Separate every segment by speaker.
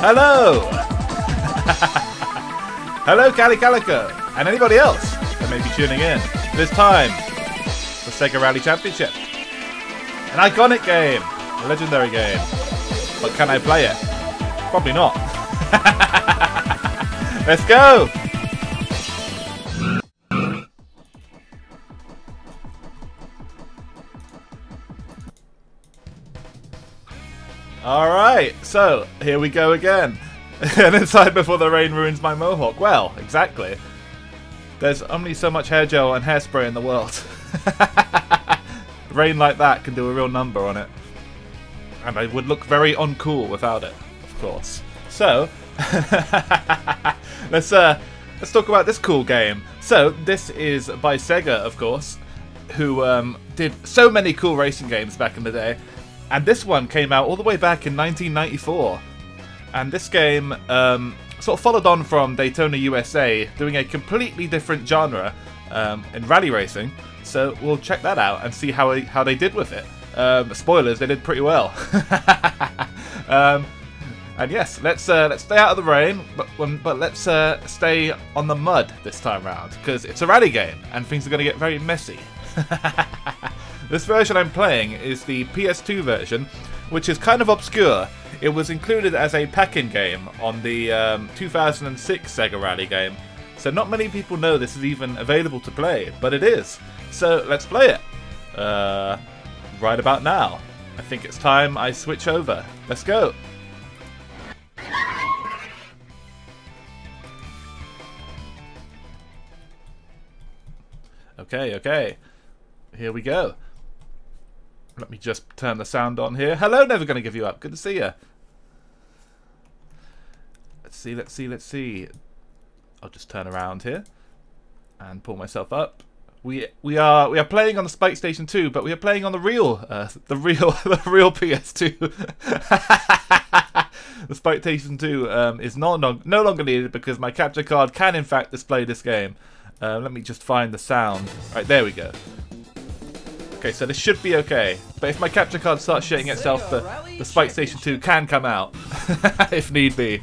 Speaker 1: Hello! Hello, Cali Calico, and anybody else that may be tuning in. This time, the SEGA Rally Championship. An iconic game, a legendary game. But can I play it? Probably not. Let's go! Alright, so here we go again. And inside before the rain ruins my mohawk. Well, exactly. There's only so much hair gel and hairspray in the world. Rain like that can do a real number on it. And I would look very uncool without it, of course. So, let's talk about this cool game. So, this is by SEGA, of course, who did so many cool racing games back in the day. And this one came out all the way back in 1994. And this game sort of followed on from Daytona USA, doing a completely different genre in rally racing. So we'll check that out and see how they did with it. Spoilers, they did pretty well. And yes, let's stay out of the rain, but let's stay on the mud this time round, because it's a rally game and things are going to get very messy. This version I'm playing is the PS2 version, which is kind of obscure. It was included as a pack-in game on the 2006 SEGA Rally game, so not many people know this is even available to play, but it is. So let's play it. Right about now. I think it's time I switch over. Let's go. Okay. Here we go. Let me just turn the sound on here. Hello, never gonna give you up. Good to see you. Let's see. I'll just turn around here and pull myself up. We are playing on the Spike Station 2, but we are playing on the real PS2. The Spike Station 2 is no longer needed because my capture card can in fact display this game. Let me just find the sound. Right, there we go. Okay, so this should be okay. But if my capture card starts shitting itself, the Spike Station 2 can come out if need be.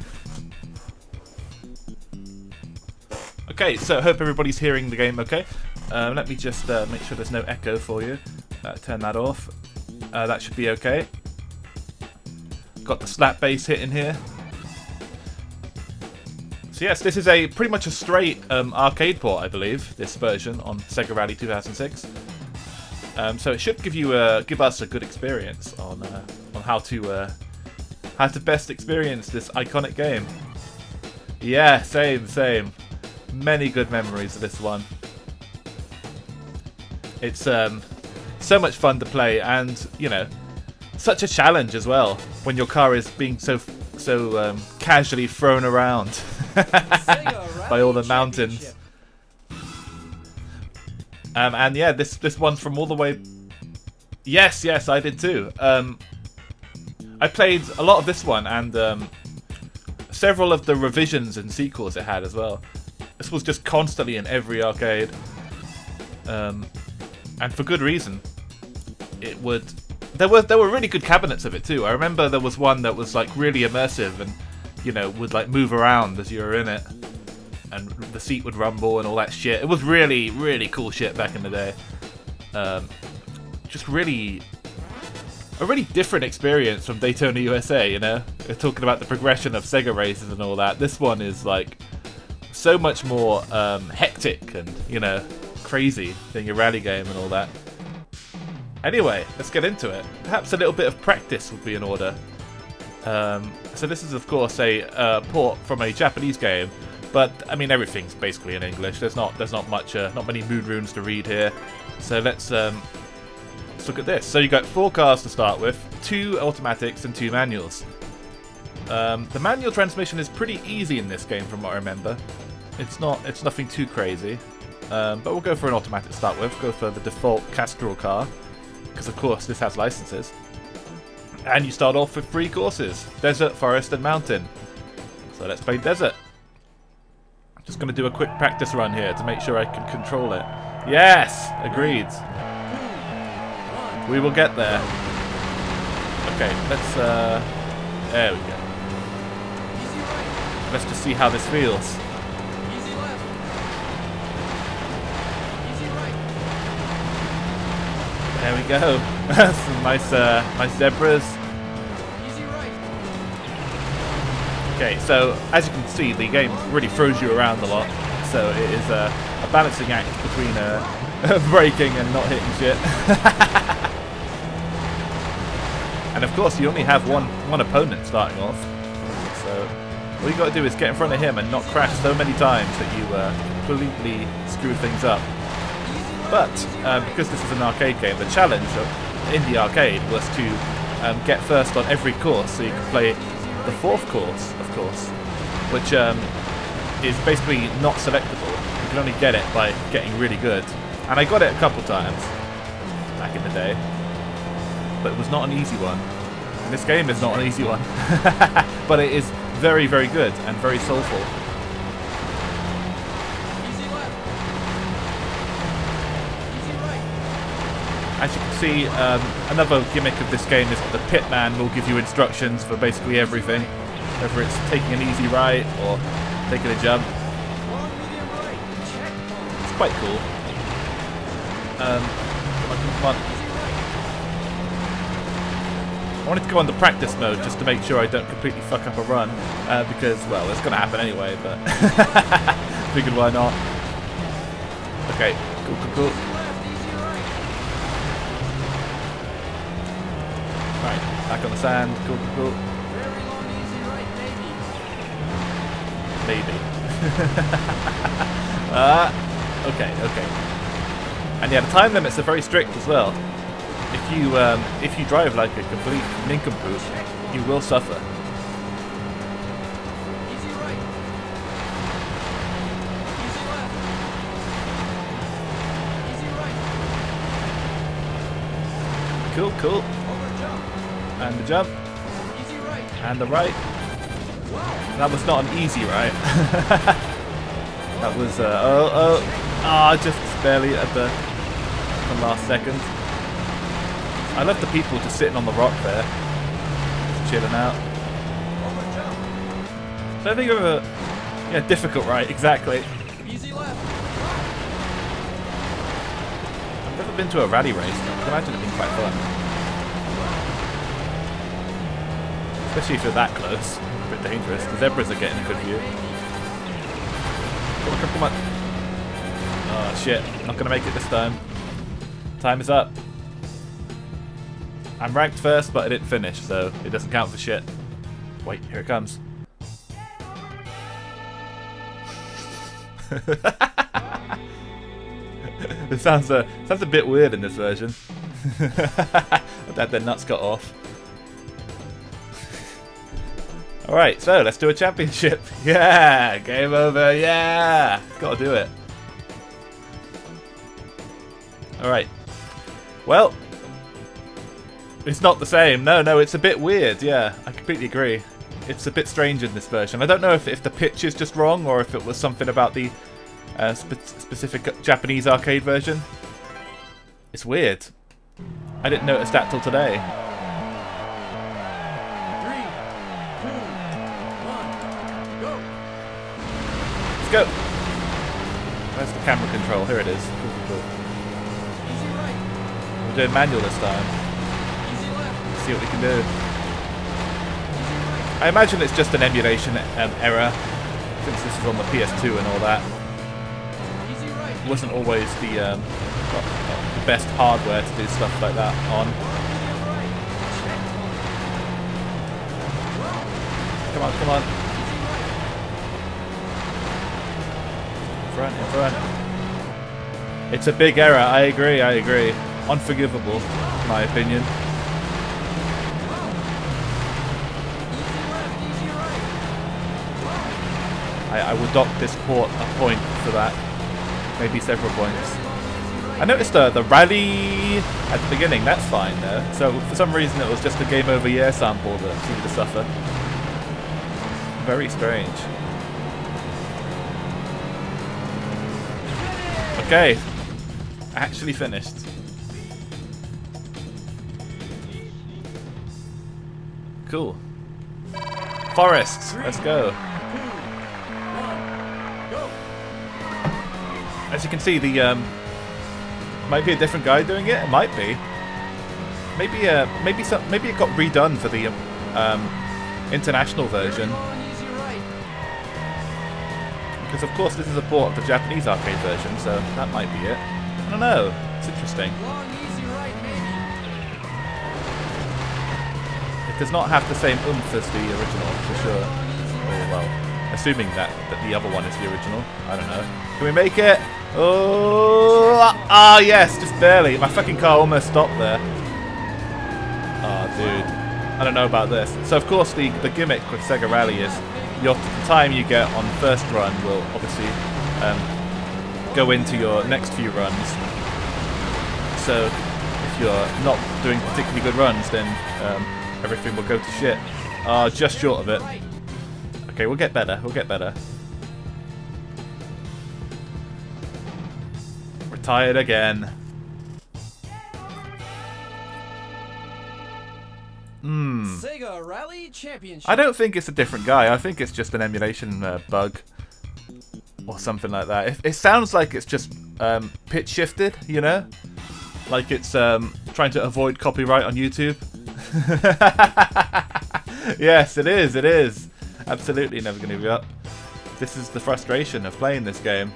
Speaker 1: Okay, so I hope everybody's hearing the game okay. Let me just make sure there's no echo for you. Turn that off. That should be okay. Got the slap bass hitting here. So yes, this is pretty much a straight arcade port, I believe, this version on SEGA Rally 2006. So it should give us a good experience on how to best experience this iconic game. Yeah, same. Many good memories of this one. It's so much fun to play, and you know, such a challenge as well when your car is being so casually thrown around by all the mountains. And yeah, this one's from all the way. Yes, I did too. I played a lot of this one and several of the revisions and sequels it had as well. This was just constantly in every arcade, and for good reason. There were really good cabinets of it too. I remember there was one that was like really immersive and, you know, would like move around as you were in it, and the seat would rumble and all that shit. It was really cool shit back in the day. Just a really different experience from Daytona USA, you know? We're talking about the progression of SEGA races and all that. This one is like so much more hectic and, you know, crazy, being a rally game and all that. Anyway, let's get into it. Perhaps a little bit of practice would be in order. So this is of course a port from a Japanese game, but I mean everything's basically in English. There's not much, not many mood runes to read here. So let's look at this. So you got 4 cars to start with, 2 automatics and 2 manuals. The manual transmission is pretty easy in this game, from what I remember. It's nothing too crazy, but we'll go for an automatic to start with. Go for the default Castrol car, because of course this has licenses. And you start off with 3 courses: desert, forest, and mountain. So let's play desert. I'm just going to do a quick practice run here to make sure I can control it. Yes, agreed. We will get there. Okay, let's there we go. Let's just see how this feels.
Speaker 2: Easy left. Easy right.
Speaker 1: There we go. Some nice zebras.
Speaker 2: Easy right.
Speaker 1: Okay, so as you can see, the game really throws you around a lot. So it is a balancing act between braking and not hitting shit. And of course, you only have one opponent starting off. So all you got to do is get in front of him and not crash so many times that you completely screw things up. But because this is an arcade game, the challenge in the arcade was to get first on every course, so you can play the fourth course, of course, which is basically not selectable. You can only get it by getting really good. And I got it a couple times back in the day, but it was not an easy one. And this game is not an easy one, but it is very, very good and very soulful.
Speaker 2: Easy left. Easy right.
Speaker 1: As you can see, another gimmick of this game is that the pitman will give you instructions for basically everything, whether it's taking an easy right or taking a jump.
Speaker 2: Long medium right. Check.
Speaker 1: It's quite cool. Come on. I wanted to go on the practice mode just to make sure I don't completely fuck up a run, because, well, it's going to happen anyway, but figured why not. Okay, cool. Right, back on the sand, cool.
Speaker 2: Very long easy right,
Speaker 1: Maybe. Okay. And yeah, the time limits are very strict as well. If you drive like a complete nincompoop, you will suffer.
Speaker 2: Easy right. Easy left. Easy right.
Speaker 1: Cool.
Speaker 2: Over jump.
Speaker 1: And the jump.
Speaker 2: Easy right.
Speaker 1: And the right.
Speaker 2: Wow.
Speaker 1: That was not an easy right. That was, just barely at the last second. I love the people just sitting on the rock there, just chilling out.
Speaker 2: Over jump.
Speaker 1: I don't think of a difficult right, exactly.
Speaker 2: Easy left.
Speaker 1: I've never been to a rally race, but I can imagine it being quite fun. Especially if you're that close. A bit dangerous. The zebras are getting a good view. Come on. Oh shit, not gonna make it this time. Time is up. I'm ranked first, but I didn't finish, so it doesn't count for shit. Wait, here it comes. It sounds a bit weird in this version. I've had their nuts cut off. Alright, so let's do a championship. Yeah! Game over, yeah! Gotta do it. Alright. Well, it's not the same. No, it's a bit weird, yeah. I completely agree. It's a bit strange in this version. I don't know if the pitch is just wrong or if it was something about the specific Japanese arcade version. It's weird. I didn't notice that till today.
Speaker 2: 3, 2, 1, go!
Speaker 1: Let's go! Where's the camera control? Here it is. Cool.
Speaker 2: Easy right.
Speaker 1: We're doing manual this time.
Speaker 2: Easy left.
Speaker 1: Let's see what we can do.
Speaker 2: Easy right.
Speaker 1: I imagine it's just an emulation error, since this is on the PS2 and all that.
Speaker 2: Easy right.
Speaker 1: It wasn't always the best hardware to do stuff like that on. Come on. In front. It's a big error, I agree. Unforgivable, in my opinion. I will dock this port a point for that. Maybe several points. I noticed the rally at the beginning, that's fine though. So for some reason it was just a Game Over Yeah sample that seemed to suffer. Very strange. Okay, actually finished. Cool. Forests, let's go. As you can see, the might be a different guy doing it. It might be. Maybe maybe it got redone for the international version. Because of course this is a port of the Japanese arcade version, so that might be it. I don't know. It's interesting. It does not have the same oomph as the original, for sure. Oh well, assuming that the other one is the original. I don't know. Can we make it? Oh, ah, yes, just barely. My fucking car almost stopped there. Oh, dude. I don't know about this. So, of course, the gimmick with Sega Rally is the time you get on the first run will obviously go into your next few runs. So, if you're not doing particularly good runs, then everything will go to shit. Just short of it. Okay, we'll get better. We'll get better. Retired again.
Speaker 2: SEGA Rally Championship.
Speaker 1: I don't think it's a different guy. I think it's just an emulation bug or something like that. It sounds like it's just pitch shifted, you know, like it's trying to avoid copyright on YouTube. Yes, it is. It is absolutely never going to be up. This is the frustration of playing this game.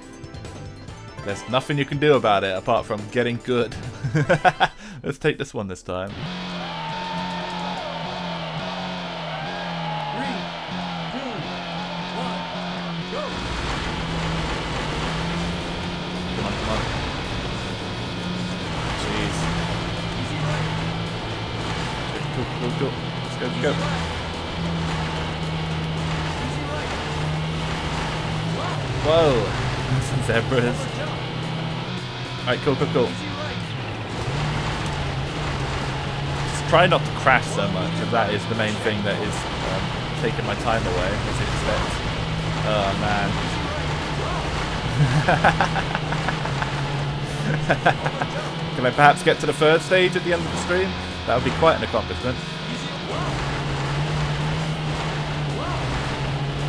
Speaker 1: There's nothing you can do about it apart from getting good. Let's take this one this time.
Speaker 2: 3, 2, 1, go!
Speaker 1: Come on, come on. Jeez.
Speaker 2: Easy right.
Speaker 1: Cool, cool, cool. Let's go, let's go.
Speaker 2: Easy right.
Speaker 1: Whoa. Some zebras. Alright, cool, cool, cool.
Speaker 2: Easy right.
Speaker 1: Just try not to crash so much, if that is the main thing that is taking my time away, as you expect. Oh, man. Can I perhaps get to the third stage at the end of the stream? That would be quite an accomplishment.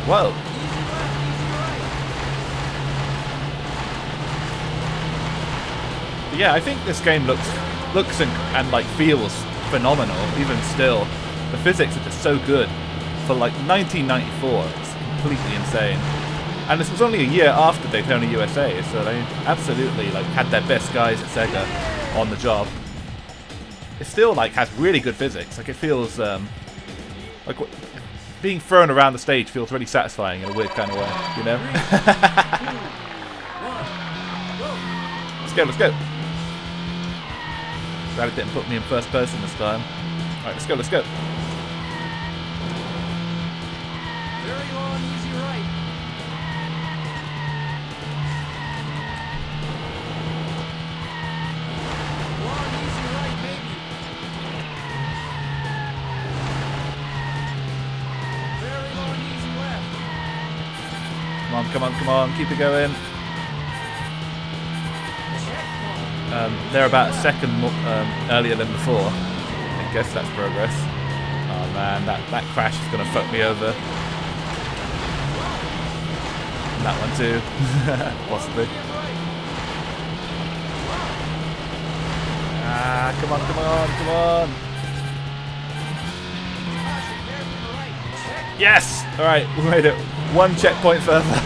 Speaker 1: Whoa! Yeah, I think this game looks and like feels phenomenal. Even still, the physics are just so good for like 1994. It's completely insane. And this was only a year after Daytona USA, so they absolutely like had their best guys at Sega on the job. It still like has really good physics. Like it feels like being thrown around the stage feels really satisfying in a weird kind of way, you know? Let's go, let's go. Glad it didn't put me in first person this time. Alright, let's go, let's go.
Speaker 2: Very long, easy right. Long, easy right, baby. Very long, easy left.
Speaker 1: Come on, come on, come on, keep it going. They're about a second earlier than before. I guess that's progress. Oh man, that crash is going to fuck me over. And that one too, possibly. Ah, come on, come on, come on. Yes! Alright, we made it one checkpoint further.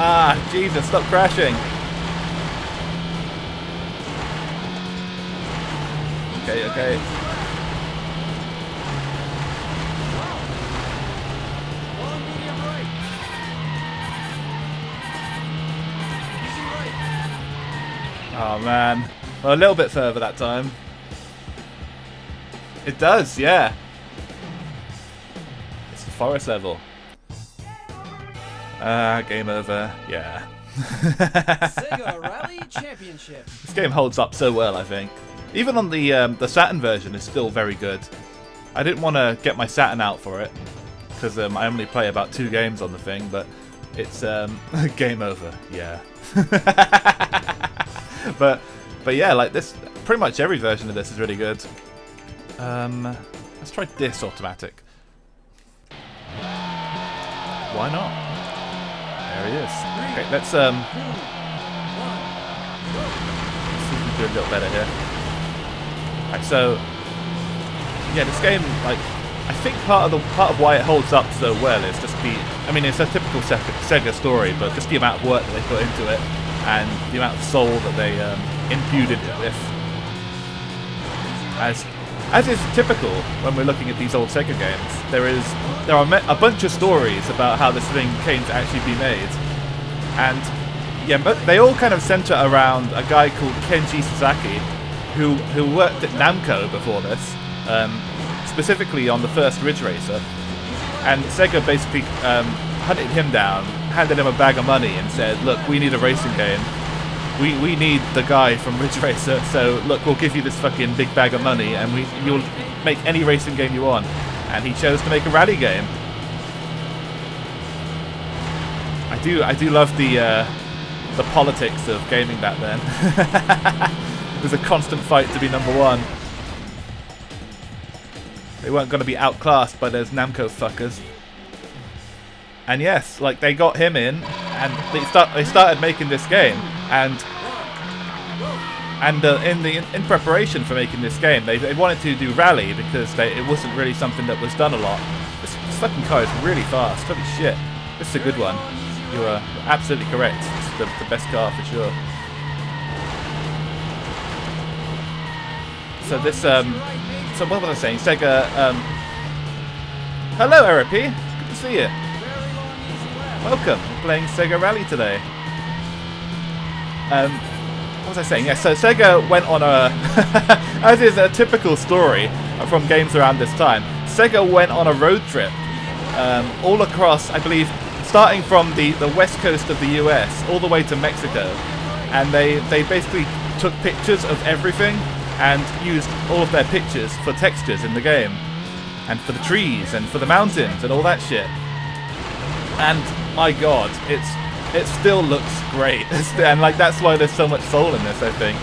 Speaker 1: Ah, Jesus, stop crashing. Okay, okay.
Speaker 2: Long, medium right. Easy right.
Speaker 1: Oh man. Well, a little bit further that time. It does, yeah. It's the forest level. Game over. Yeah.
Speaker 2: SEGA Rally Championship.
Speaker 1: This game holds up so well, I think. Even on the Saturn version is still very good. I didn't want to get my Saturn out for it because I only play about 2 games on the thing, but it's game over. Yeah. but yeah, like this, pretty much every version of this is really good. Let's try this automatic. Why not? There he is. Okay, let's see if we can do a little better here. Right, so yeah, this game, like, I think part of why it holds up so well is just I mean, it's a typical Sega story, but just the amount of work that they put into it and the amount of soul that they imbued it with. As is typical when we're looking at these old Sega games, there are a bunch of stories about how this thing came to actually be made, and yeah, but they all kind of center around a guy called Kenji Sasaki, who worked at Namco before this, specifically on the first Ridge Racer, and Sega basically hunted him down, handed him a bag of money, and said, "Look, we need a racing game. We need the guy from Ridge Racer, so look, we'll give you this fucking big bag of money, and you'll make any racing game you want." And he chose to make a rally game. I do love the politics of gaming back then. It was a constant fight to be number one. They weren't going to be outclassed by those Namco fuckers. And yes, like, they got him in, and they started making this game, and in preparation for making this game, they wanted to do rally because it wasn't really something that was done a lot. This fucking car is really fast. Holy shit, this is a good one. You are absolutely correct. It's the best car for sure. So this so what was I saying? Sega. Hello, Eric. Good to see you. Welcome. We're playing Sega Rally today. What was I saying? Yeah, so Sega went on a, as is a typical story from games around this time, Sega went on a road trip all across, I believe, starting from the west coast of the US all the way to Mexico. And they basically took pictures of everything and used all of their pictures for textures in the game. And for the trees and for the mountains and all that shit. And my god, it still looks great, and like that's why there's so much soul in this, I think.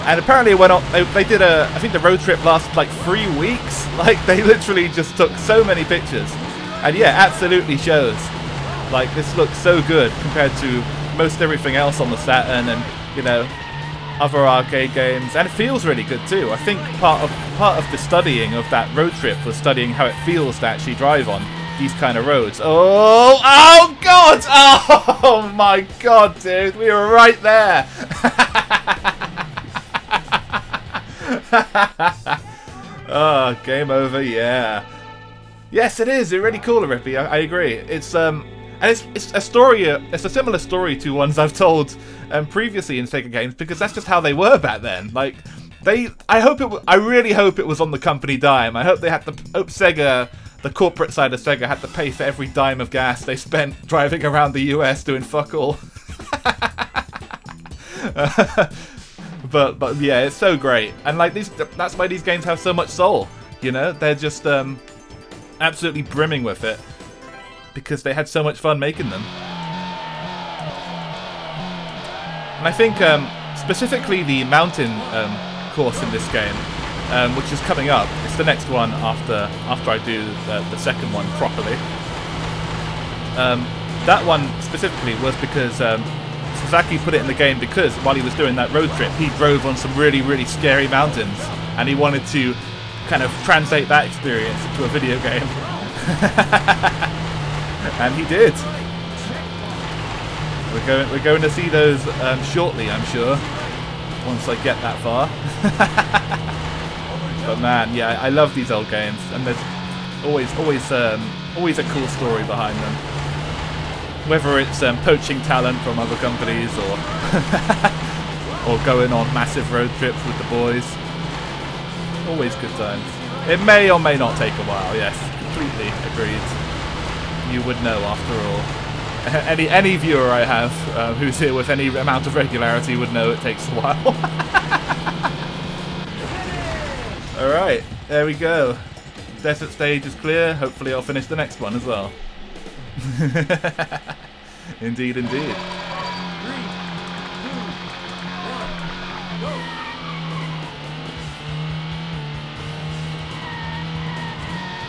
Speaker 1: And apparently it went on. They did I think the road trip lasted like 3 weeks. Like, they literally just took so many pictures, and yeah, absolutely shows. Like, this looks so good compared to most everything else on the Saturn, and you know, other arcade games, and it feels really good too. I think part of the studying of that road trip was studying how it feels to actually drive on these kind of roads. Oh god! Oh my god, dude, we were right there. Oh, game over, yeah. Yes, it is. It's really cool, Rippy. I agree. It's and it's a story. It's a similar story to ones I've told previously in Sega games, because that's just how they were back then. Like, I really hope it was on the company dime. I hope Sega, the corporate side of Sega, had to pay for every dime of gas they spent driving around the US doing fuck all. But yeah, it's so great, and like that's why these games have so much soul. You know, they're just absolutely brimming with it because they had so much fun making them. And I think specifically the mountain course in this game, which is coming up. It's the next one after I do the second one properly. That one specifically was because Sasaki put it in the game because while he was doing that road trip, he drove on some really, really scary mountains, and he wanted to kind of translate that experience into a video game. And he did. We're going to see those shortly, I'm sure, once I get that far. But man, yeah, I love these old games, and there's always a cool story behind them. Whether it's poaching talent from other companies or or going on massive road trips with the boys. Always good times. It may or may not take a while. Yes, completely agreed. You would know after all. Any viewer I have who's here with any amount of regularity would know it takes a while. Alright, there we go. Desert stage is clear. Hopefully I'll finish the next one as well. Indeed, indeed. 3, 2, 1, go!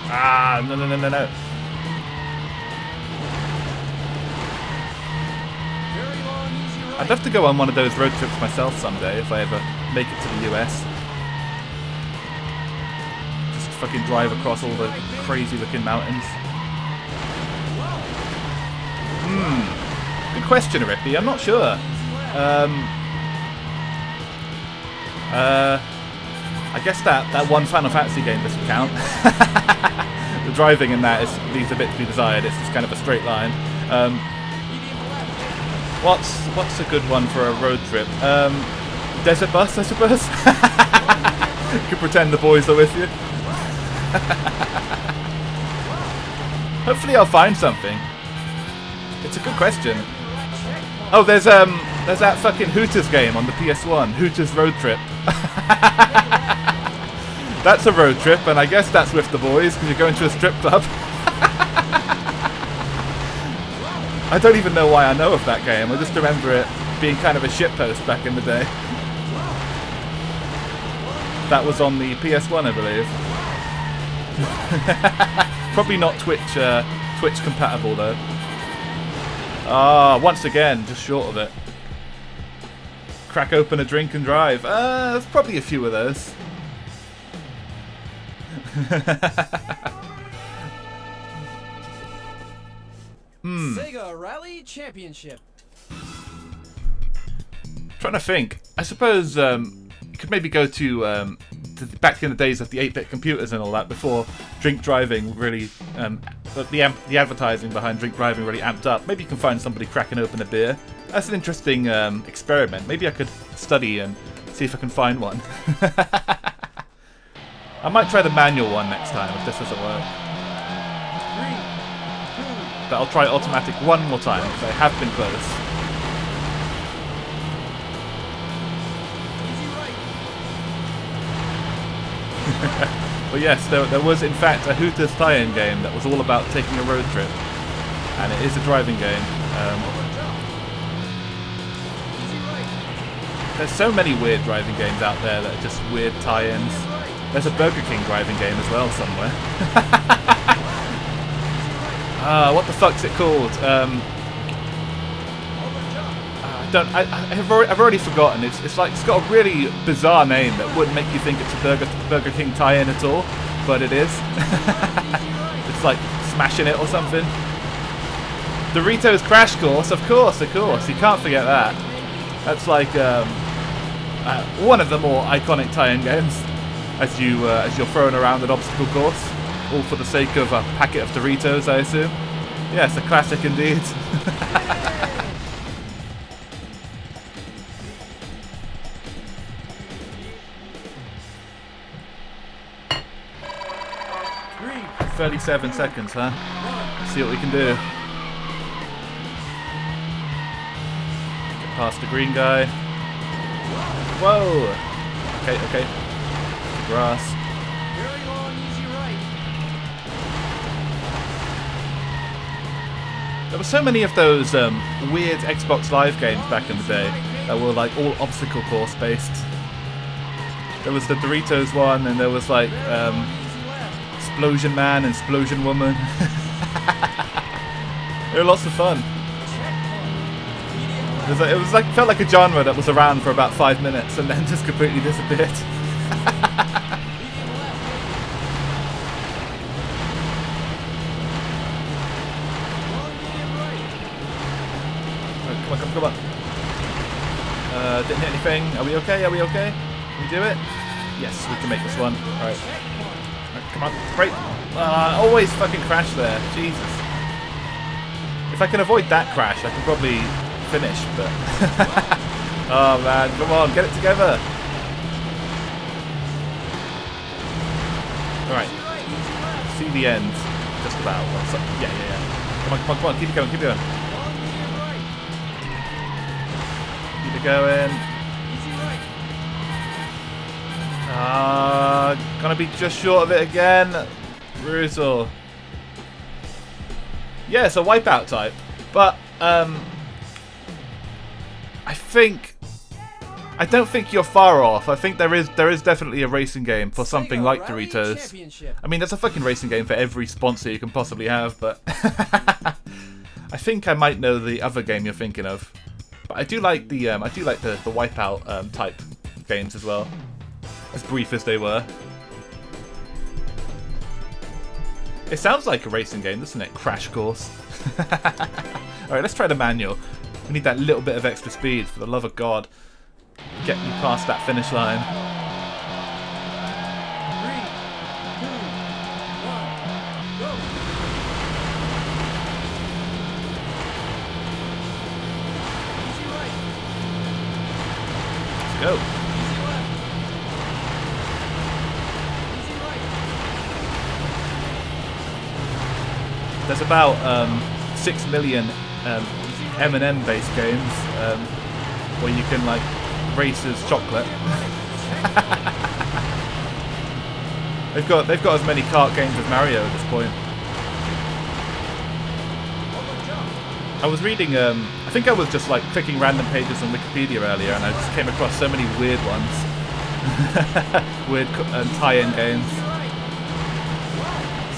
Speaker 1: Ah, no. I'd love to go on one of those road trips myself someday if I ever make it to the US. Just fucking drive across all the crazy looking mountains. Good question, Rippy. I'm not sure. I guess that one Final Fantasy game doesn't count. The driving in that leaves a bit to be desired. It's just kind of a straight line. What's a good one for a road trip? Desert bus, I suppose. You could pretend the boys are with you. Hopefully, I'll find something. It's a good question. Oh, there's that fucking Hooters game on the PS1, Hooters Road Trip. That's a road trip, and I guess that's with the boys because you're going to a strip club. I don't even know why I know of that game. I just remember it being kind of a shitpost back in the day. That was on the PS1, I believe. Probably not Twitch compatible though. Ah, once again, just short of it. Crack open a drink and drive. There's probably a few of those.
Speaker 2: SEGA Rally Championship.
Speaker 1: Trying to think. I suppose you could maybe go to back in the days of the 8-bit computers and all that, before drink driving really, the advertising behind drink driving really amped up. Maybe you can find somebody cracking open a beer. That's an interesting experiment. Maybe I could study and see if I can find one. I might try the manual one next time if this doesn't work. But I'll try automatic one more time because I have been close. But yes, there was in fact a Hooters tie-in game that was all about taking a road trip, and it is a driving game. There's so many weird driving games out there that are just weird tie-ins. There's a Burger King driving game as well somewhere. What the fuck's it called? I've already forgotten. It's got a really bizarre name that wouldn't make you think it's a Burger King tie-in at all, but it is. It's like smashing it or something. Doritos Crash Course, of course. You can't forget that. That's like one of the more iconic tie-in games. As you're throwing around an obstacle course, all for the sake of a packet of Doritos, I assume. Yes, a classic indeed.
Speaker 2: Three,
Speaker 1: 37 seconds, huh? Let's see what we can do. Get past the green guy. Whoa! Okay. Grass.
Speaker 2: very long, easy right.
Speaker 1: There were so many of those weird Xbox Live games back in the day that were like all obstacle course based. There was the Doritos one, and there was like Explosion Man and Explosion Woman. They were lots of fun. It felt like a genre that was around for about 5 minutes and then just completely disappeared. Come on. Didn't hit anything. Are we okay? Can we do it? Yes, we can make this one. Alright. Come on. Break. Always fucking crash there. Jesus. If I can avoid that crash, I can probably finish, but... Oh man, come on, get it together. Alright. See the end. Just about. Yeah. Come on. Keep it going. Going. Gonna be just short of it again. Brutal. Yeah, it's a wipeout type. But I don't think you're far off. I think there is definitely a racing game for something
Speaker 2: SEGA
Speaker 1: like
Speaker 2: Rally
Speaker 1: Doritos.
Speaker 2: Championship.
Speaker 1: I mean, there's a fucking racing game for every sponsor you can possibly have, but I think I might know the other game you're thinking of. But I do like the Wipeout type games as well, as brief as they were. It sounds like a racing game, doesn't it? Crash Course. Alright, let's try the manual. We need that little bit of extra speed, for the love of God. Get me past that finish line.
Speaker 2: 3, 2, 1, go!
Speaker 1: Go. There's about 6 million M&M based games where you can like race as chocolate. they've got as many kart games as Mario at this point. I was reading, I think I was just like clicking random pages on Wikipedia earlier, and I just came across so many weird ones, weird tie-in games.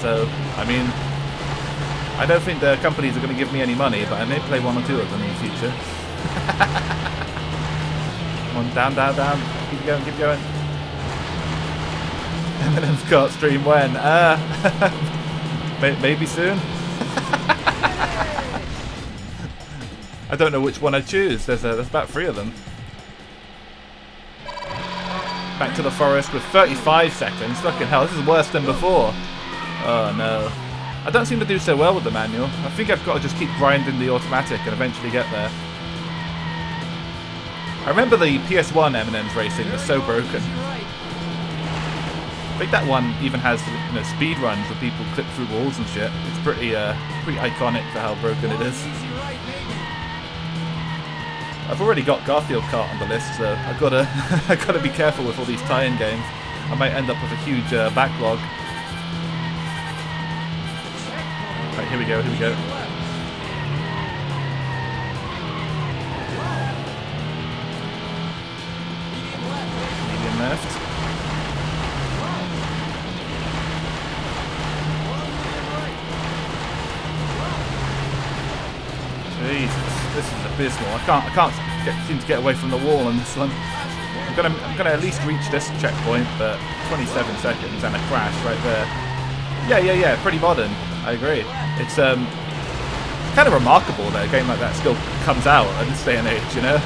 Speaker 1: So I mean, I don't think the companies are going to give me any money, but I may play one or two of them in the future. Come on, down, down, down. Keep going, keep going. Eminem's kart stream when? Maybe soon. I don't know which one I choose. There's about 3 of them. Back to the forest with 35 seconds. Fucking hell, this is worse than before. Oh no. I don't seem to do so well with the manual. I think I've got to just keep grinding the automatic and eventually get there. I remember the PS1 M&M's racing was so broken. I think that one even has, you know, speed runs where people clip through walls and shit. It's pretty iconic for how broken it is. I've already got Garfield Kart on the list, so I've got to be careful with all these tie-in games. I might end up with a huge backlog. Right, here we go, here we go. Medium left. Jesus, this is abysmal. I can't seem to get away from the wall on this one. I'm gonna at least reach this checkpoint, but 27 seconds and a crash right there. Yeah, pretty modern. I agree. It's kind of remarkable that a game like that still comes out in this day and age, you know.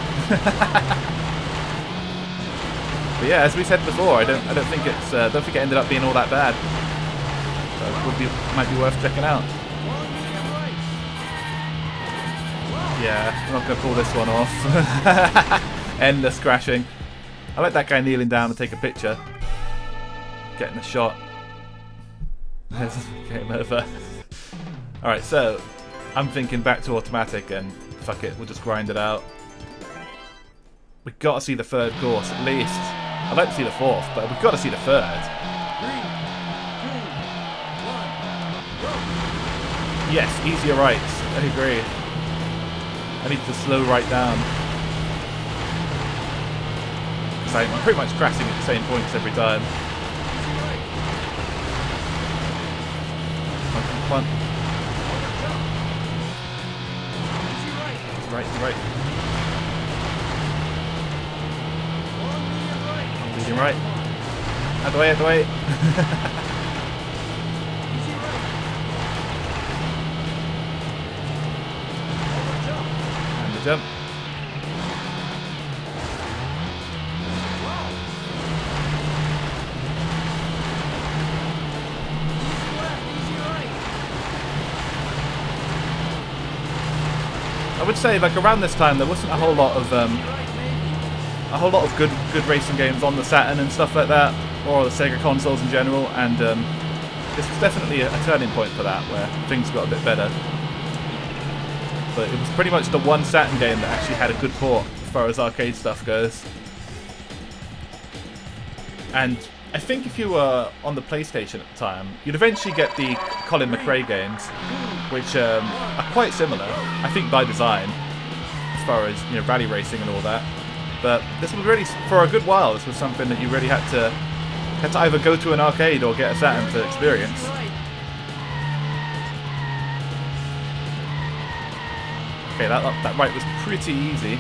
Speaker 1: But yeah, as we said before, I don't think it ended up being all that bad. So it might be worth checking out. Yeah, I'm not gonna pull this one off. Endless crashing. I like that guy kneeling down to take a picture, getting a shot. Game over. Alright, so I'm thinking back to automatic and fuck it, we'll just grind it out. We've got to see the 3rd course at least. I'd like to see the 4th, but we've got to see the 3rd. 3, 2, 1, go. Yes, easier rights. I agree. I need to slow right down. Because I'm pretty much crashing at the same points every time. Come on. Right. Leading right. Out the way. And the jump. I would say, like, around this time there wasn't a whole lot of good racing games on the Saturn and stuff like that, or the Sega consoles in general, and this was definitely a turning point for that, where things got a bit better. But it was pretty much the one Saturn game that actually had a good port as far as arcade stuff goes. And I think if you were on the PlayStation at the time, you'd eventually get the Colin McRae games, which are quite similar, I think by design, as far as, you know, rally racing and all that. But this was really, for a good while, this was something that you really had to either go to an arcade or get a Saturn to experience. Okay, that right was pretty easy.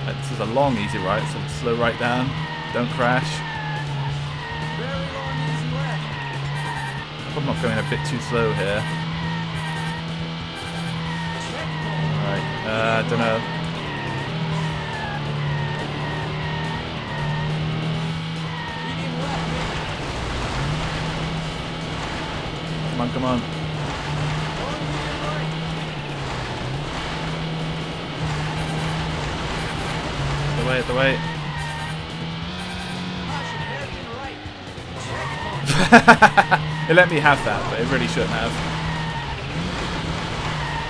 Speaker 1: This is a long easy right, so slow right down. Don't crash.
Speaker 2: Very long, easy left.
Speaker 1: I hope I'm not going a bit too slow here. Alright, I don't know.
Speaker 2: Medium left.
Speaker 1: Come on, come on.
Speaker 2: Long, medium right.
Speaker 1: At the way.
Speaker 2: Caution, hairpin right.
Speaker 1: It let me have that, but it really shouldn't have.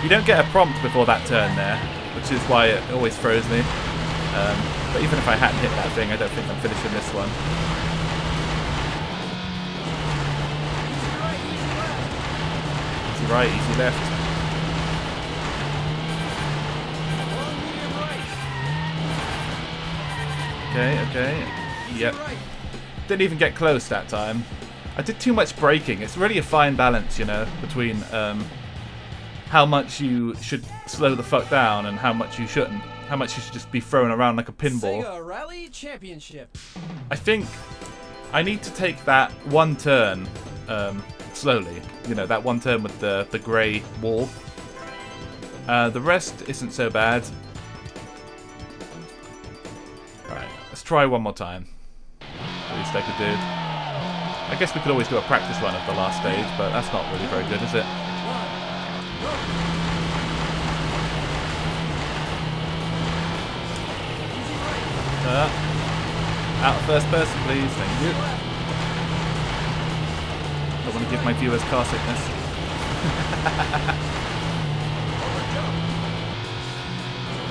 Speaker 1: You don't get a prompt before that turn there, which is why it always throws me. But even if I hadn't hit that thing, I don't think I'm finishing this one.
Speaker 2: Easy right, easy left.
Speaker 1: Easy right, easy left.
Speaker 2: Long, medium right.
Speaker 1: Okay, okay. Yep.
Speaker 2: Right.
Speaker 1: Didn't even get close that time. I did too much braking. It's really a fine balance, you know, between how much you should slow the fuck down and how much you shouldn't. How much you should just be thrown around like a pinball.
Speaker 2: SEGA Rally Championship.
Speaker 1: I think I need to take that one turn slowly. You know, that one turn with the grey wall. The rest isn't so bad. Alright, let's try one more time. At least I could do. I guess we could always do a practice run of the last stage, but that's not really very good, is it? Out of first person, please. Thank you. Don't want to give my viewers car sickness.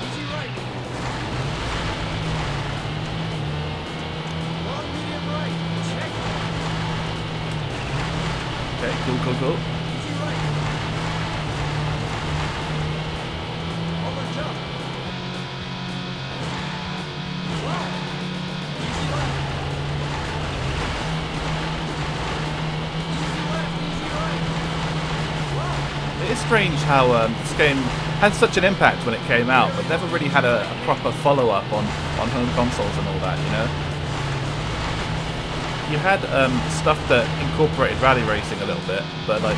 Speaker 2: Easy right. Long, medium right. Check.
Speaker 1: Okay, cool, cool, cool.
Speaker 2: Easy right. Over jump. Wow. Easy left. Easy left, easy right. Wow.
Speaker 1: It is strange how this game had such an impact when it came out, but never really had a proper follow-up on home consoles and all that, you know? You had stuff that incorporated rally racing a little bit, but like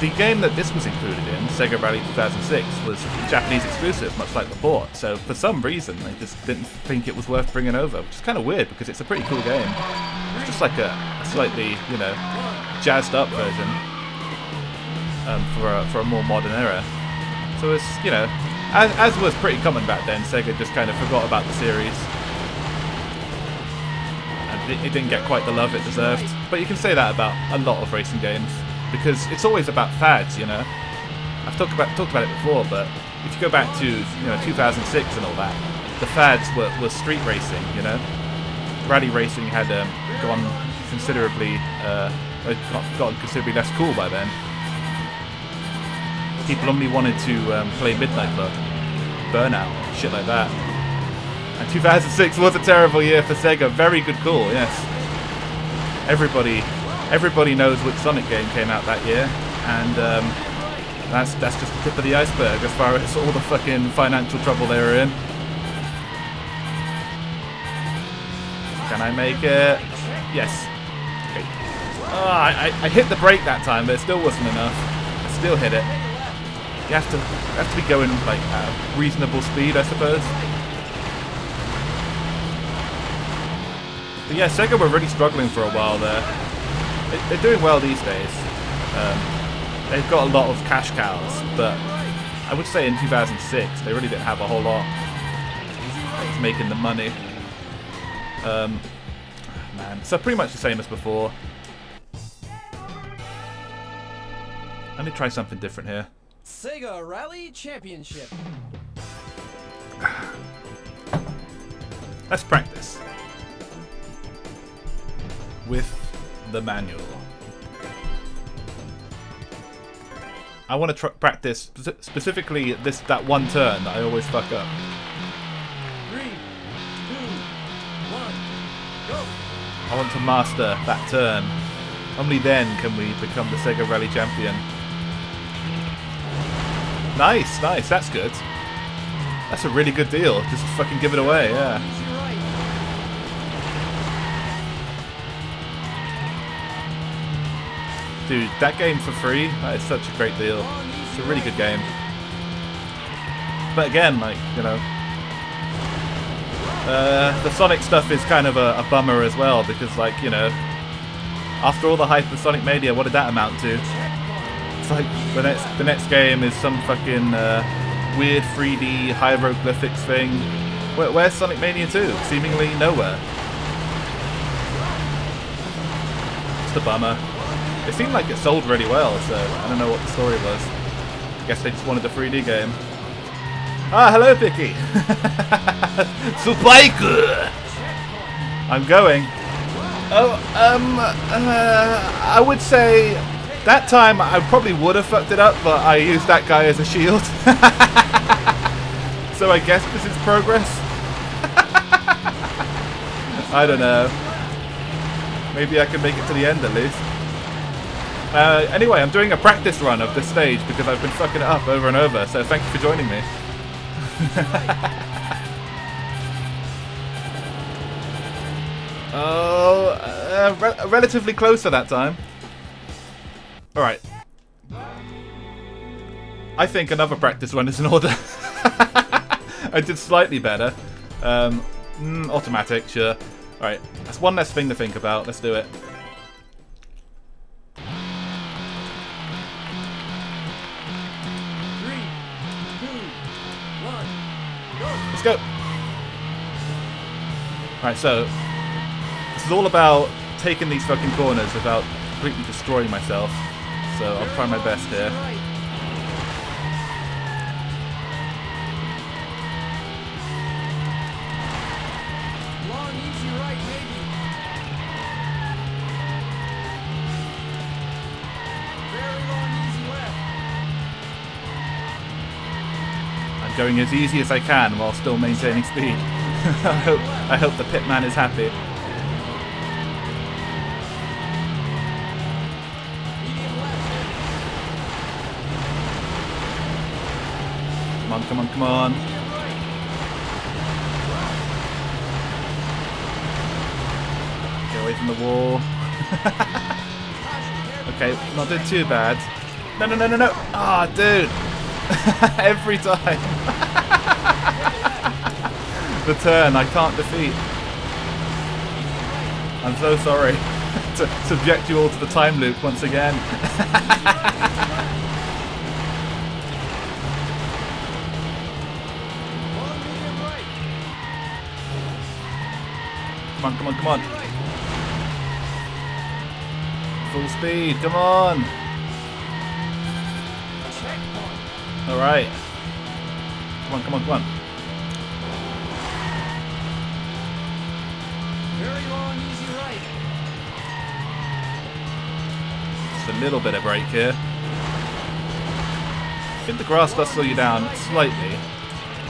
Speaker 1: the game that this was included in, SEGA Rally 2006, was Japanese exclusive, much like the port. So for some reason, they just didn't think it was worth bringing over, which is kind of weird because it's a pretty cool game. It's just like a slightly, you know, jazzed up version for a more modern era. So it's, you know, as was pretty common back then, Sega just kind of forgot about the series. It didn't get quite the love it deserved. But you can say that about a lot of racing games, because it's always about fads, you know. I've talked about it before, but if you go back to 2006 and all that, the fads were street racing, you know. Rally racing had gotten considerably less cool by then. People only wanted to play Midnight Club, Burnout, shit like that. And 2006 was a terrible year for Sega. Very good call, yes. Everybody knows which Sonic game came out that year, and that's just the tip of the iceberg as far as all the fucking financial trouble they were in. Can I make it? Yes. Okay. Oh, I hit the brake that time, but it still wasn't enough. I still hit it. You have to be going like at a reasonable speed, I suppose. But yeah, Sega were really struggling for a while there. They're doing well these days. They've got a lot of cash cows, but I would say in 2006 they really didn't have a whole lot that's making the money. Man, so pretty much the same as before. Let me try something different here.
Speaker 2: SEGA Rally Championship.
Speaker 1: Let's practice with the manual. I want to practice specifically that one turn that I always fuck up.
Speaker 2: 3, 2, 1, go!
Speaker 1: I want to master that turn. Only then can we become the SEGA Rally champion. Nice, nice, that's good. That's a really good deal. Just fucking give it away, yeah.
Speaker 2: Easy right.
Speaker 1: Dude, that game for free, that is such a great deal. It's a really good game. But again, like, you know, the Sonic stuff is kind of a bummer as well, because, like, you know, after all the hype of Sonic Mania, what did that amount to? It's like the next game is some fucking weird 3D hieroglyphics thing. Where's Sonic Mania 2? Seemingly nowhere. It's a bummer. It seemed like it sold really well, so I don't know what the story was. I guess they just wanted a 3D game. Ah, hello, Picky! Spike! I'm going. Oh, I would say that time I probably would have fucked it up, but I used that guy as a shield. So I guess this is progress. I don't know. Maybe I can make it to the end at least. Anyway, I'm doing a practice run of this stage because I've been fucking it up over and over, so thank you for joining me. Oh, relatively closer that time. Alright. I think another practice run is in order. I did slightly better. Automatic, sure. Alright, that's one less thing to think about. Let's do it. Let's go. Alright, so this is all about taking these fucking corners without completely destroying myself. So I'll try my best here.
Speaker 2: Long, easy right, maybe. Very long, easy left.
Speaker 1: I'm going as easy as I can while still maintaining speed. I hope the pitman is happy.
Speaker 2: Medium left.
Speaker 1: Come on, come on, come on.
Speaker 2: Medium right.
Speaker 1: Get away from the wall. Okay, not doing too bad. No, no, no, no, no. Ah, dude. Every time. The turn I can't defeat. I'm so sorry to subject you all to the time loop once again.
Speaker 2: Long, medium right.
Speaker 1: Come on, come on, come on. Full speed, come on.
Speaker 2: Checkpoint.
Speaker 1: Alright. Come on, come on, come on.
Speaker 2: Very long, easy right.
Speaker 1: Just a little bit of break here. I think the grass does slow you down slightly.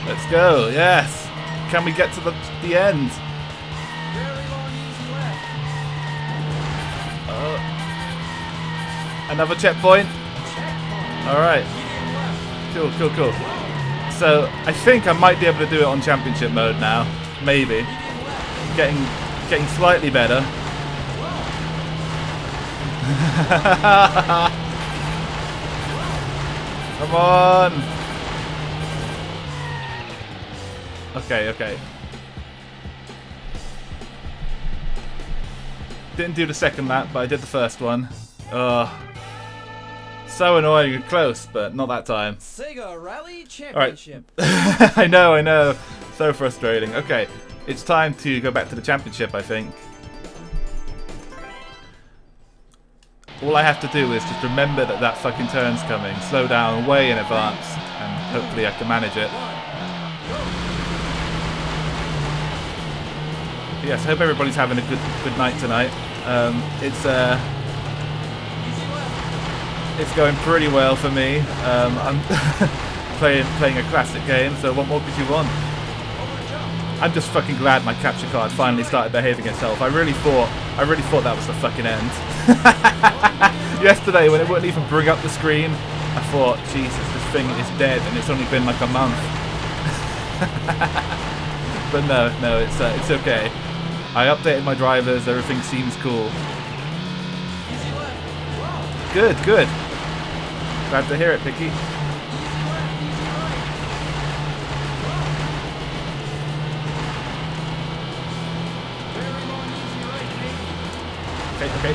Speaker 1: Let's go, yes! Can we get to the end?
Speaker 2: Very long, easy left.
Speaker 1: Another checkpoint.
Speaker 2: Checkpoint.
Speaker 1: Alright,
Speaker 2: Medium left.
Speaker 1: cool, cool, cool. So, I think I might be able to do it on championship mode now. Maybe.
Speaker 2: Medium left.
Speaker 1: Getting slightly better. Come on! Okay, okay. Didn't do the second lap, but I did the first one. Ugh. So annoying and close, but not that time.
Speaker 2: SEGA Rally
Speaker 1: Alright.
Speaker 2: Championship.
Speaker 1: I know. So frustrating. Okay, it's time to go back to the championship, I think. All I have to do is just remember that that fucking turn's coming, slow down way in advance, and hopefully I can manage it. Yes, I hope everybody's having a good night tonight. It's going pretty well for me. I'm playing a classic game, so what more could you want? I'm just fucking glad my capture card finally started behaving itself. I really thought that was the fucking end. Yesterday, when it wouldn't even bring up the screen, I thought, Jesus, this thing is dead, and it's only been like a month. But no, it's okay. I updated my drivers. Everything seems cool.
Speaker 2: Easy left. Wow.
Speaker 1: Good. Glad to hear it, Picky.
Speaker 2: Easy left, easy right. Very long, easy right, maybe.
Speaker 1: Okay.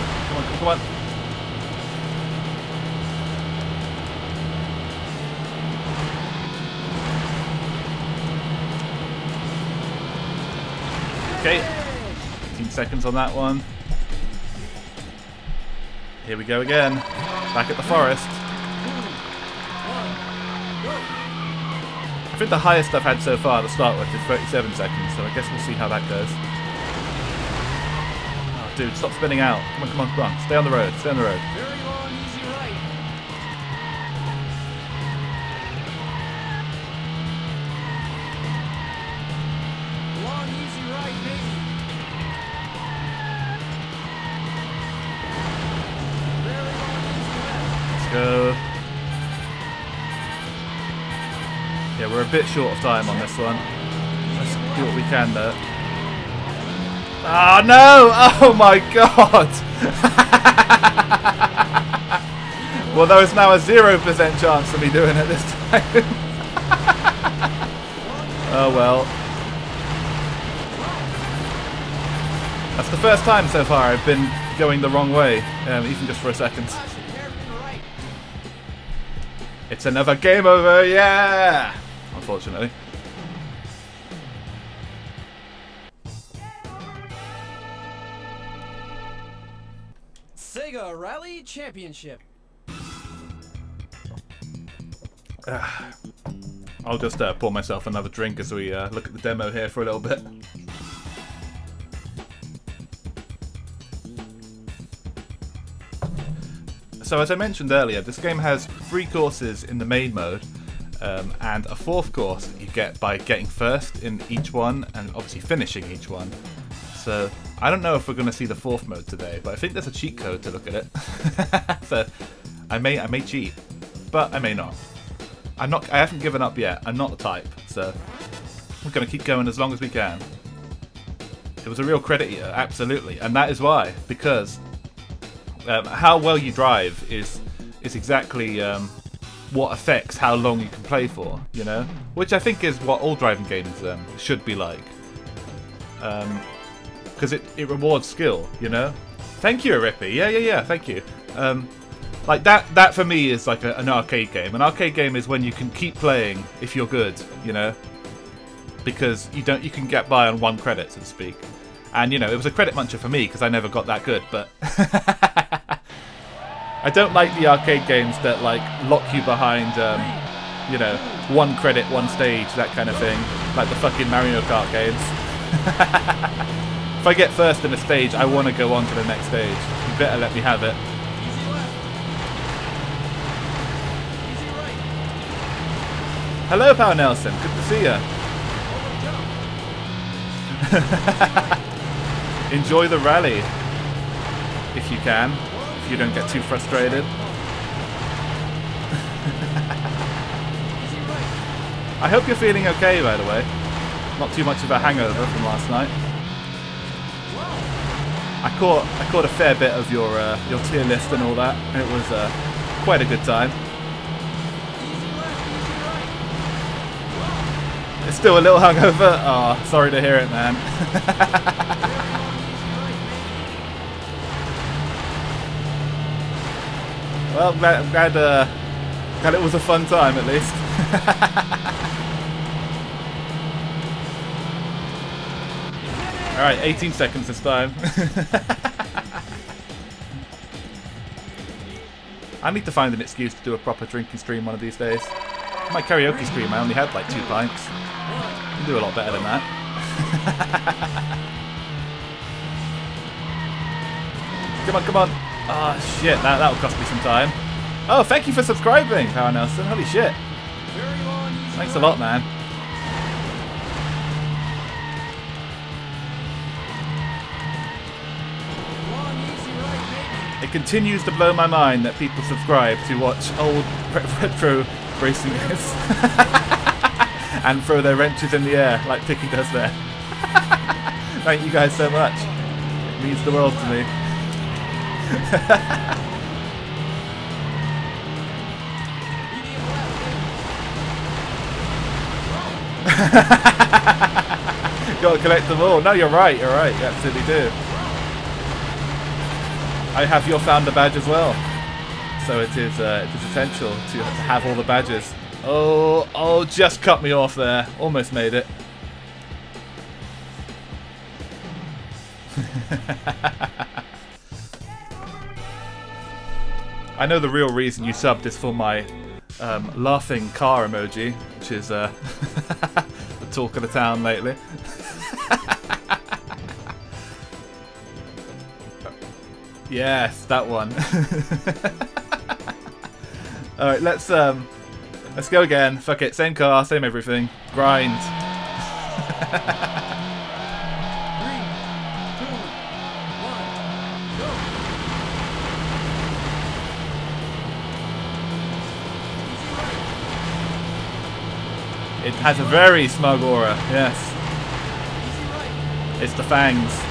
Speaker 1: Come on. Okay, 15 seconds on that one. Here we go again. Back at the forest. I think the highest I've had so far to start with is 37 seconds, so I guess we'll see how that goes. Oh, dude, stop spinning out. Come on. Stay on the road.
Speaker 2: Very long, easy right. Long, easy right, maybe. Very long, easy left.
Speaker 1: Let's go. Yeah, we're a bit short of time on this one. Let's do what we can though. Oh no! Oh my god! Well, there is now a 0% chance of me doing it this time. Oh well. That's the first time so far I've been going the wrong way, even just for a second.
Speaker 2: Hairpin right.
Speaker 1: It's another game over, yeah! Unfortunately.
Speaker 2: SEGA Rally Championship.
Speaker 1: I'll just pour myself another drink as we look at the demo here for a little bit. So as I mentioned earlier, this game has 3 courses in the main mode, and a 4th course that you get by getting first in each one and obviously finishing each one. So I don't know if we're going to see the 4th mode today, but I think there's a cheat code to look at it. So I may cheat, but I may not. I haven't given up yet. I'm not the type, so we're going to keep going as long as we can. It was a real credit year, absolutely, and that is why, because how well you drive is exactly what affects how long you can play for, you know? Which I think is what all driving games should be like. Because it rewards skill, you know? Thank you, Rippy. Yeah, thank you. Like that for me is like an arcade game. An arcade game is when you can keep playing if you're good, you know? Because you can get by on 1 credit, so to speak. And, you know, it was a credit muncher for me because I never got that good, but I don't like the arcade games that, like, lock you behind, you know, 1 credit, 1 stage, that kind of thing. Like the fucking Mario Kart games. If I get first in a stage, I want to go on to the next stage. You better let me have it.
Speaker 2: Easy left. Easy right.
Speaker 1: Hello, Power Nelson. Good to see you.
Speaker 2: Over jump.
Speaker 1: Enjoy the rally, if you can, if you don't get too frustrated.
Speaker 2: Easy right.
Speaker 1: I hope you're feeling okay, by the way. Not too much of a hangover from last night. I caught a fair bit of your tier list and all that, and it was quite a good time.
Speaker 2: Easy left, easy right.
Speaker 1: It's still a little hungover. Oh, sorry to hear it, man. Well, I'm glad it was a fun time at least. Alright, 18 seconds this time. I need to find an excuse to do a proper drinking stream one of these days. My karaoke stream, I only had like 2 pints. I can do a lot better than that. Come on. Oh shit, that'll cost me some time. Oh, thank you for subscribing, Power Nelson. Holy shit. Thanks a lot, man. It continues to blow my mind that people subscribe to watch old retro racing games. and throw their wrenches in the air like Picky does there. Thank you guys so much. It means the world to me. Gotta collect them all. No, you're right, you absolutely do. I have your founder badge as well. So it is essential to have all the badges. Oh, just cut me off there. Almost made it. I know the real reason you subbed is for my laughing car emoji, which is the talk of the town lately. Yes, that one. All right, let's go again. Fuck it, same car, same everything. Grind.
Speaker 2: 3, 2, 1, go.
Speaker 1: It has a very smug aura. Yes,
Speaker 2: Easy right.
Speaker 1: it's the fangs.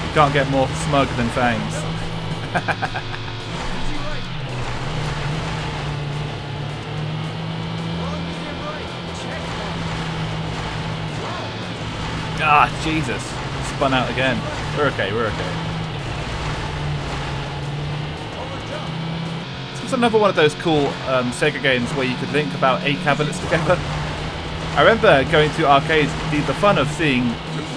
Speaker 1: You can't get more smug than fangs.
Speaker 2: Easy right. Long medium right. Check one.
Speaker 1: Ah, Jesus. Spun out again. We're okay, we're okay.
Speaker 2: Over jump.
Speaker 1: This was another one of those cool SEGA games where you could link about 8 cabinets together. I remember going to arcades, the fun of seeing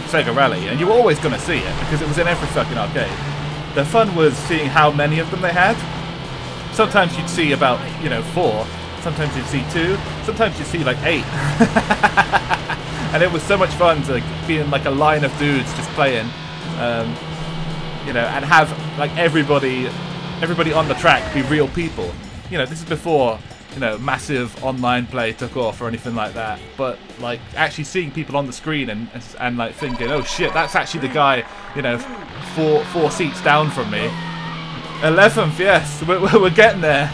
Speaker 1: SEGA Rally, and you were always going to see it because it was in every fucking arcade. The fun was seeing how many of them they had. Sometimes you'd see about, 4. Sometimes you'd see 2. Sometimes you'd see like 8. And it was so much fun to be in like a line of dudes just playing, and have like everybody on the track be real people. This is before massive online play took off or anything like that. But like actually seeing people on the screen and like thinking, oh shit, that's actually the guy, four seats down from me. 11th, yes, we're getting there.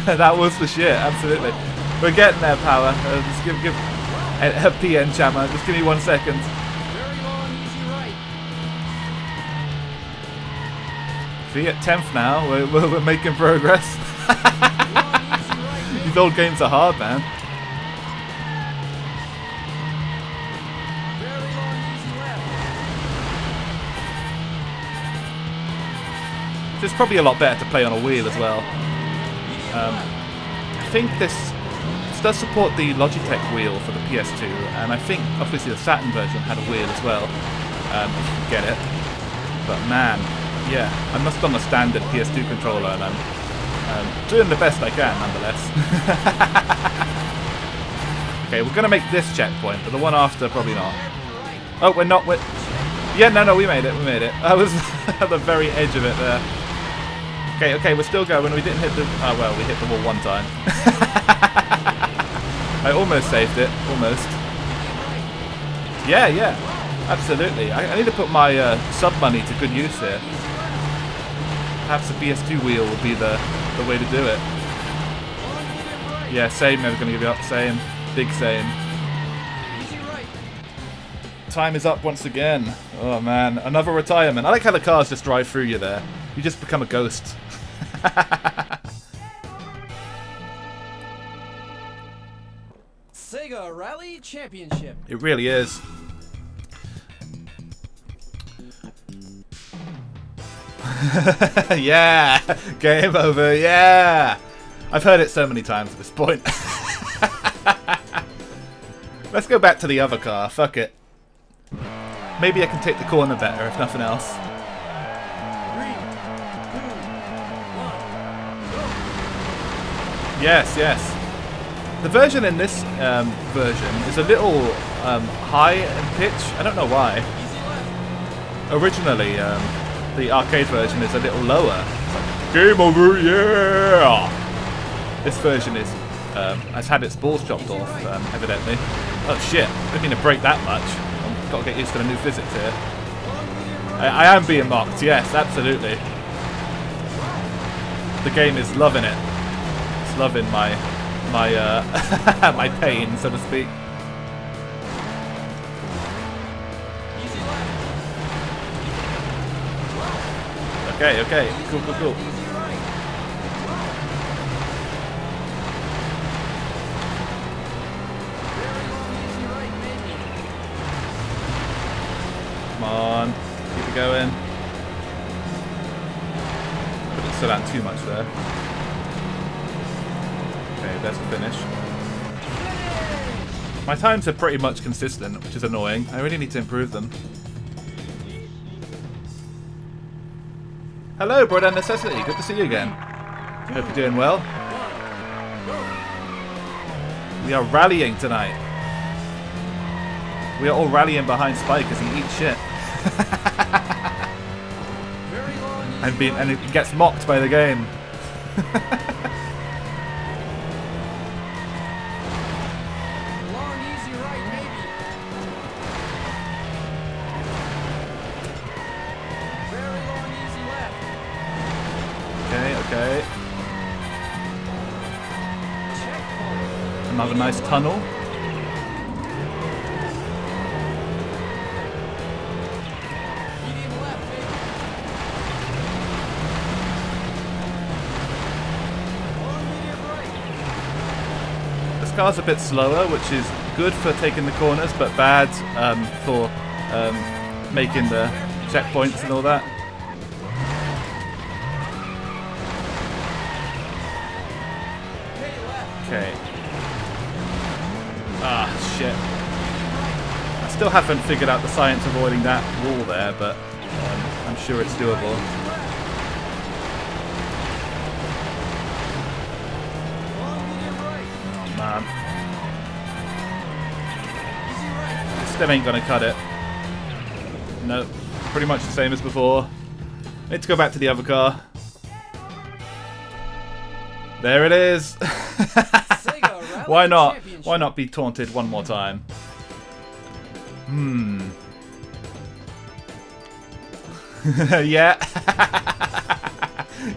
Speaker 1: That was the shit, absolutely. We're getting there, Power. Just give a PN Chammer. Just give me 1 second.
Speaker 2: Very long, easy right.
Speaker 1: See, at 10th now, we're making progress. These old games are hard, man.
Speaker 2: Very long, easy left.
Speaker 1: It's probably a lot better to play on a wheel as well. I think this does support the Logitech wheel for the PS2, and I think obviously the Saturn version had a wheel as well, if you can get it. But man, yeah, I'm just on the standard PS2 controller, and I'm doing the best I can nonetheless. Okay, we're gonna make this checkpoint, but the one after probably not. Oh, we're not. Yeah, no, we made it. We made it. I was at the very edge of it there. Okay, we're still going. We didn't hit the. Oh well, we hit the wall one time. I almost saved it. Almost. Yeah, absolutely. I need to put my sub money to good use here. Perhaps the PS2 wheel would be the way to do it. Yeah, same. Never gonna give you up. Same. Big same. Time is up once again. Oh man, another retirement. I like how the cars just drive through you there. You just become a ghost.
Speaker 2: SEGA Rally Championship.
Speaker 1: It really is. Yeah! Game over, yeah! I've heard it so many times at this point. Let's go back to the other car, fuck it. Maybe I can take the corner better, if nothing else.
Speaker 2: 3, 2, 1, go.
Speaker 1: Yes. The version in this version is a little high in pitch. I don't know why.
Speaker 2: Easy left.
Speaker 1: Originally, the arcade version is a little lower. Game over, yeah! This version is has had its balls chopped off, evidently. Oh shit! I didn't mean to break that much. I've got to get used to the new physics here. I am being mocked. Yes, absolutely. The game is loving it. It's loving my my my pain, so to speak.
Speaker 2: Easy left.
Speaker 1: Okay, okay, cool, cool, cool.
Speaker 2: Easy right. Very long, easy right, maybe.
Speaker 1: Come on, keep it going. Didn't slow down too much there. Okay, there's the finish. My times are pretty much consistent, which is annoying. I really need to improve them. Hello, Brother Necessity. Good to see you again. Hope you're doing well. We are rallying tonight. We are all rallying behind Spike as he eats shit.
Speaker 2: Very long, easy
Speaker 1: And it gets mocked by the game.
Speaker 2: long, easy right, maybe. Very long, easy left.
Speaker 1: Okay, okay.
Speaker 2: Checkpoint.
Speaker 1: Another nice tunnel.
Speaker 2: Medium left, maybe. Long, medium right.
Speaker 1: This car's a bit slower, which is good for taking the corners, but bad for making the checkpoints and all that.
Speaker 2: Okay, left.
Speaker 1: Okay. Ah, shit. I still haven't figured out the science of avoiding that wall there, but I'm sure it's doable.
Speaker 2: Long, medium right.
Speaker 1: Oh, man.
Speaker 2: Easy right.
Speaker 1: Still ain't gonna cut it. No, pretty much the same as before. Need to go back to the other car. There it is.
Speaker 2: SEGA Rally
Speaker 1: Why not?
Speaker 2: Championship.
Speaker 1: Why not be taunted one more time? Yeah.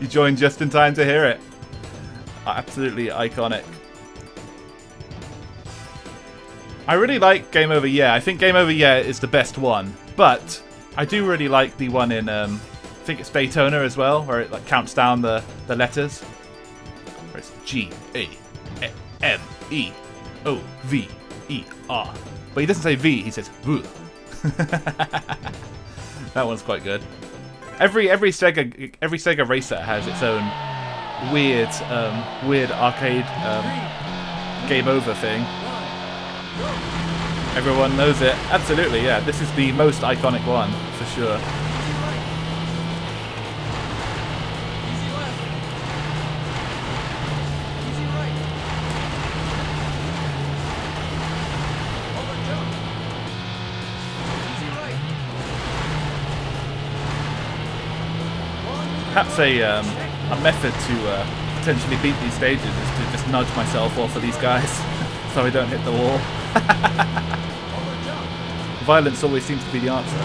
Speaker 1: You joined just in time to hear it. Absolutely iconic. I really like Game Over Yeah. I think Game Over Yeah is the best one, but I do really like the one in I think it's Daytona as well, where it like counts down the letters. Where it's G-A-M-E-O-V-E-R. But he doesn't say V, he says V. That one's quite good. Every Sega racer has its own weird arcade game over thing. Everyone knows it. Absolutely, yeah. This is the most iconic one for sure.
Speaker 2: Easy right. Easy left. Easy right. Over jump. Easy right. Long, medium
Speaker 1: Perhaps
Speaker 2: right.
Speaker 1: a method to potentially beat these stages is to just nudge myself off of these guys so I don't hit the wall.
Speaker 2: Over jump.
Speaker 1: Violence always seems to be the answer.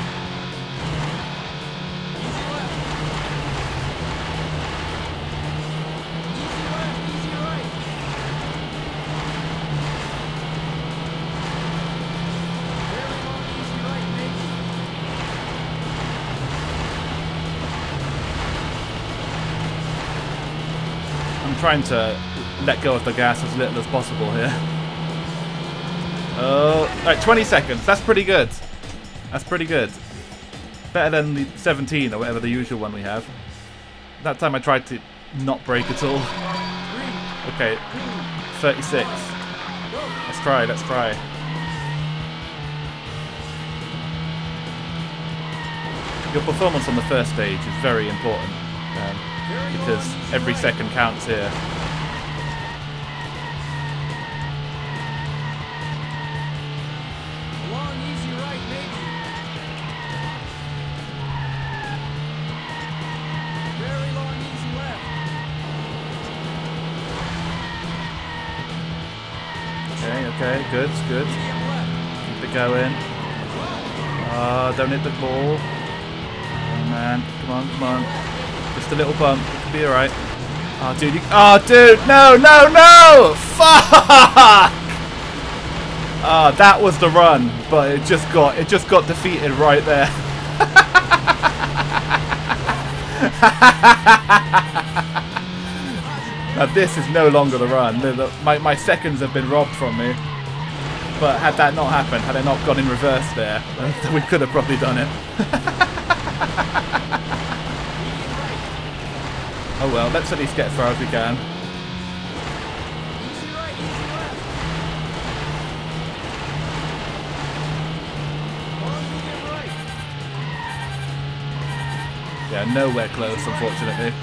Speaker 2: Easy left. Easy left. Easy right. Very long, easy right, maybe.
Speaker 1: I'm trying to let go of the gas as little as possible here. Oh, right, 20 seconds. That's pretty good. That's pretty good. Better than the 17 or whatever the usual one we have. That time I tried to not brake at all.
Speaker 2: 3,
Speaker 1: Okay, 36. Let's try, let's try. Your performance on the first stage is very important because every second counts here.
Speaker 2: long, easy right, maybe. Very long, easy left.
Speaker 1: Okay, okay, good, good.
Speaker 2: Medium left.
Speaker 1: Keep it going. Don't hit the ball. Oh man, come on, come on. Just a little bump, it could be alright. Oh, dude. Oh, dude. No, no, no. Fuck. Ah, that was the run, but it just got defeated right there. Now this is no longer the run. My seconds have been robbed from me. But had that not happened, had I not gone in reverse there, we could have probably done it. Oh well, let's at least get as far as we can. Yeah, nowhere close, unfortunately.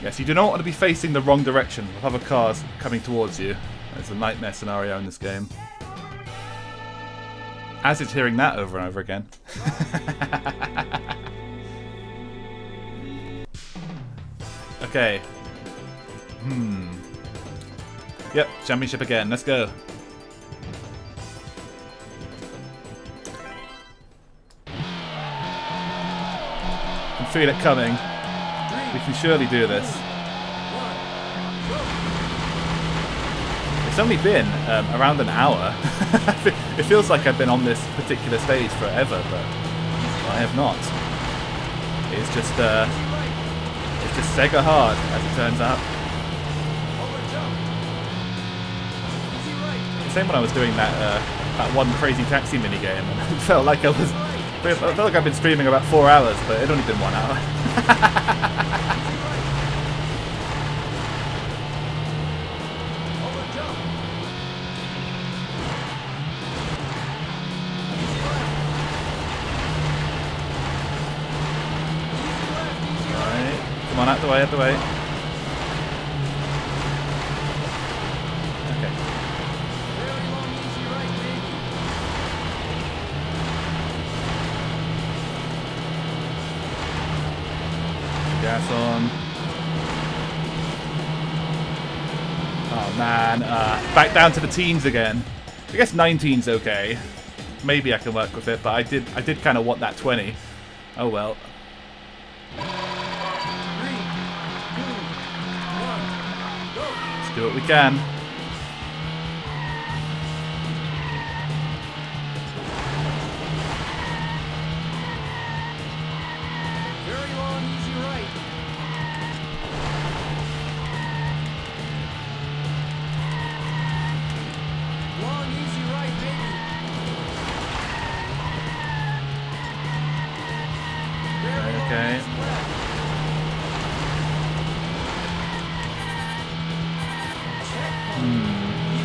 Speaker 1: Yes, you do not want to be facing the wrong direction with other cars coming towards you. It's a nightmare scenario in this game. As it's hearing that over and over again. Okay. Yep, championship again. Let's go. I can feel it coming. We can surely do this. It's only been around an hour. It feels like I've been on this particular stage forever, but I have not. It's just SEGA hard, as it turns out. Same when I was doing that one crazy taxi minigame, and it felt like I've been streaming about 4 hours, but it only been 1 hour. Alright, come on, out the way, out the way. Okay. Gas on. Oh man, back down to the teens again. I guess 19's okay. Maybe I can work with it, but I did kind of want that 20. Oh well. 3, 2, 1, go. Let's do what we can.
Speaker 2: Very long, easy right. Long, easy right, baby. Very long,
Speaker 1: Okay.
Speaker 2: easy left.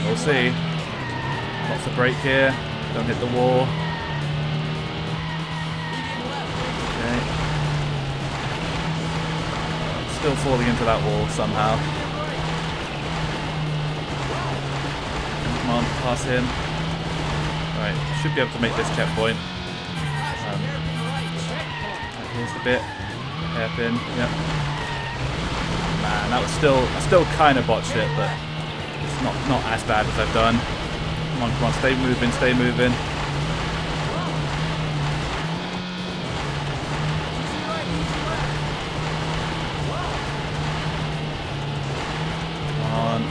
Speaker 1: We'll see. Lots of brake here. Don't hit the wall.
Speaker 2: Medium left,
Speaker 1: Okay. Still falling into that wall somehow. Come on, pass him. Right, should be able to make this checkpoint. Here's the bit. Hairpin. Yep. Man, that was I still kind of botched it, but it's not as bad as I've done. Come on, stay moving, stay moving. Come on.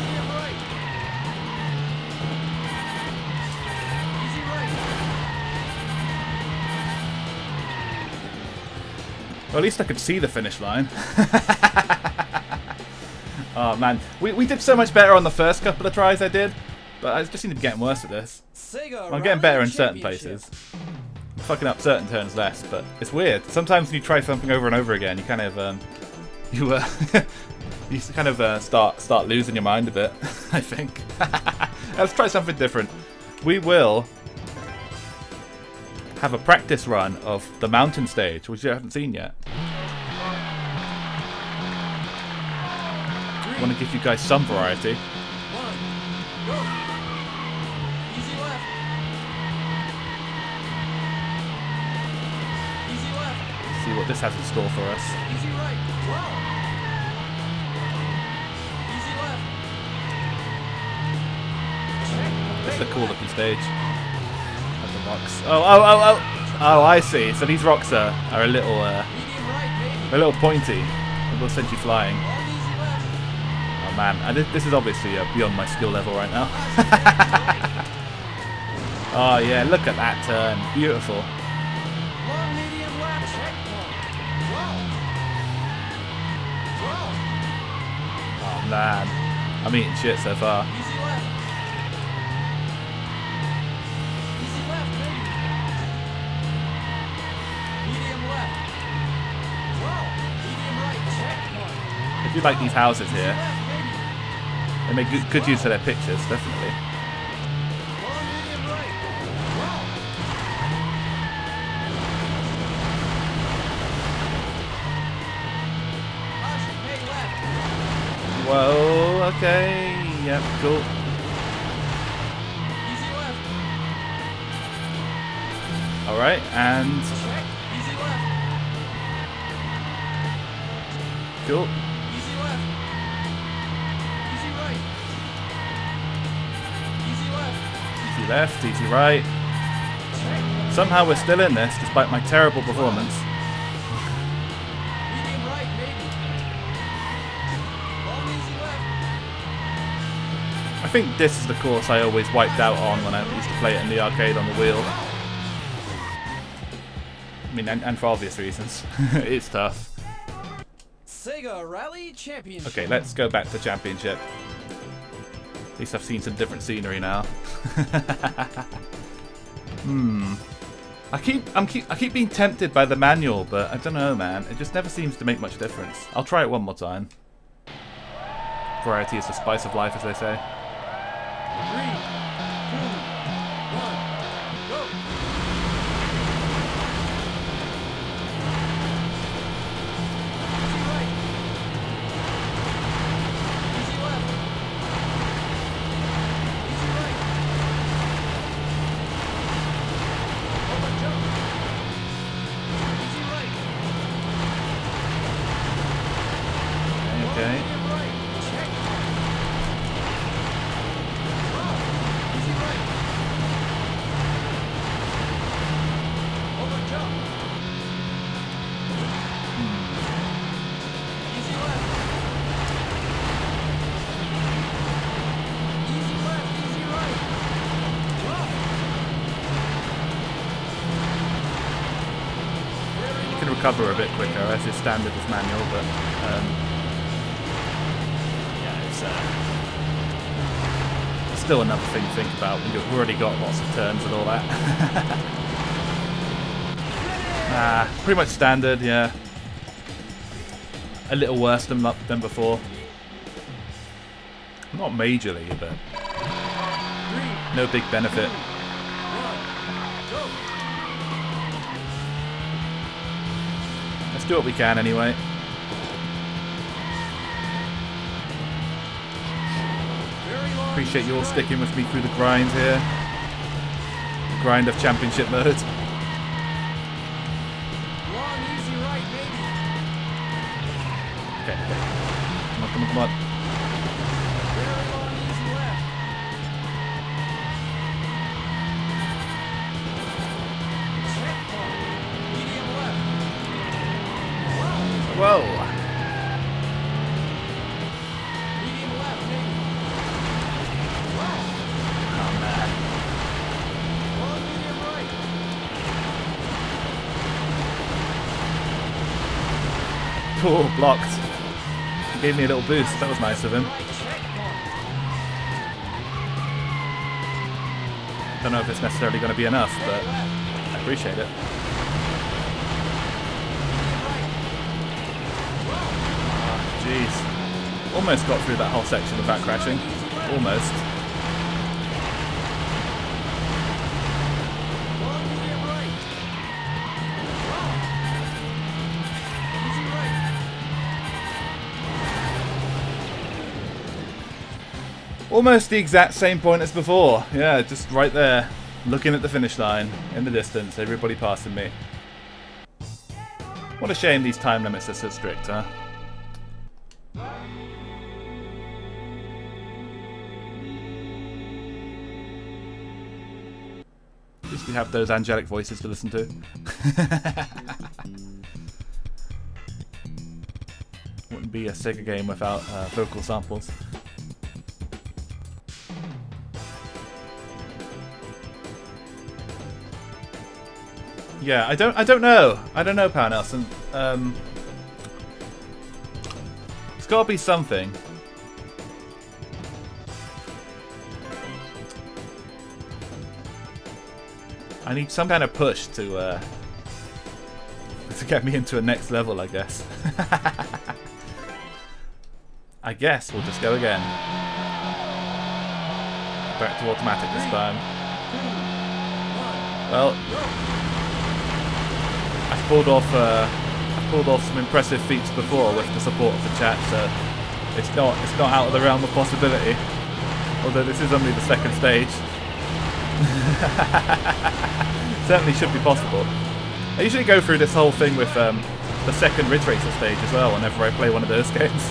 Speaker 1: Well, at least I could see the finish line. Oh man, we did so much better on the first couple of tries I did, but I just seem to be getting worse at this.
Speaker 2: SEGA
Speaker 1: I'm getting better in certain places. I'm fucking up certain turns less, but it's weird. Sometimes when you try something over and over again, you kind of you kind of start losing your mind a bit. I think. Let's try something different. We will have a practice run of the mountain stage, which you haven't seen yet. I want to give you guys some variety.
Speaker 2: 1, go. Easy left. Easy left.
Speaker 1: See what this has in store for us.
Speaker 2: Easy right. Wow. Easy left.
Speaker 1: This is a cool looking stage. Have the rocks. Oh, I see. So these rocks are a little
Speaker 2: Medium right.
Speaker 1: A little pointy. It will send you flying. Oh man, this is obviously beyond my skill level right now. Oh yeah, look at that turn. Beautiful.
Speaker 2: Long medium left. Checkpoint. Whoa.
Speaker 1: Oh man, I'm eating shit so far.
Speaker 2: Easy left. Easy left, maybe. Medium left. Whoa. Medium right. Checkpoint.
Speaker 1: I do like these houses here.
Speaker 2: Left, maybe.
Speaker 1: They make good use of their pictures, definitely.
Speaker 2: Long medium right. Whoa. Caution, pay left.
Speaker 1: Whoa, okay. Yep, cool.
Speaker 2: Easy left.
Speaker 1: Alright, and
Speaker 2: Check. Easy left.
Speaker 1: cool.
Speaker 2: Easy left. Easy right. Easy left.
Speaker 1: Easy left, easy right.
Speaker 2: Check.
Speaker 1: Somehow we're still in this, despite my terrible performance.
Speaker 2: Medium right, maybe. Long easy left.
Speaker 1: I think this is the course I always wiped out on when I used to play it in the arcade on the wheel. I mean, and for obvious reasons. It's tough.
Speaker 2: SEGA Rally Championship.
Speaker 1: Okay, let's go back to championship. At least I've seen some different scenery now. I keep being tempted by the manual, but I don't know, man. It just never seems to make much difference. I'll try it one more time. Variety is the spice of life, as they say.
Speaker 2: 3, 2, 1, go. Easy right. Easy left. Easy right. Over jump. Easy right.
Speaker 1: Okay.
Speaker 2: Medium right. Check. Easy right. Over jump. Easy left. Easy left, easy right. Whoa.
Speaker 1: You can recover a bit quicker, as is standard with manual, but yeah, it's still another thing to think about when you've already got lots of turns and all that. Pretty much standard, yeah. A little worse than before. Not majorly, but
Speaker 2: 3,
Speaker 1: no big benefit.
Speaker 2: 1, go.
Speaker 1: Let's do what we can anyway.
Speaker 2: Very long.
Speaker 1: Appreciate you all
Speaker 2: easy right.
Speaker 1: sticking with me through the grind here. The grind of championship mode.
Speaker 2: Long, easy right, maybe.
Speaker 1: Okay. Come on, come on, come on.
Speaker 2: Very long, easy left. Checkpoint. Medium left.
Speaker 1: Whoa!
Speaker 2: Medium left, maybe.
Speaker 1: Oh man.
Speaker 2: Long, medium right.
Speaker 1: Cool, blocked. He gave me a little boost. That was nice of him.
Speaker 2: Right, checkpoint.
Speaker 1: Don't know if it's necessarily going to be enough,
Speaker 2: Stay
Speaker 1: but
Speaker 2: left.
Speaker 1: I appreciate it.
Speaker 2: Medium right.
Speaker 1: Jeez. Almost got through that whole section without crashing. Almost.
Speaker 2: Long, medium right. Easy right.
Speaker 1: Almost the exact same point as before. Yeah, just right there. Looking at the finish line. In the distance. Everybody passing me. What a shame these time limits are so strict, huh? At least we have those angelic voices to listen to. be a Sega game without vocal samples. Yeah, I don't know. I don't know, Power Nelson. It's got to be something. I need some kind of push to get me into a next level, I guess. I guess we'll just go again. Back to automatic this time. Well, I've pulled off some impressive feats before with the support of the chat, so it's not out of the realm of possibility. Although this is only the second stage. Certainly should be possible. I usually go through this whole thing with the second Ridge Racer stage as well whenever I play one of those games.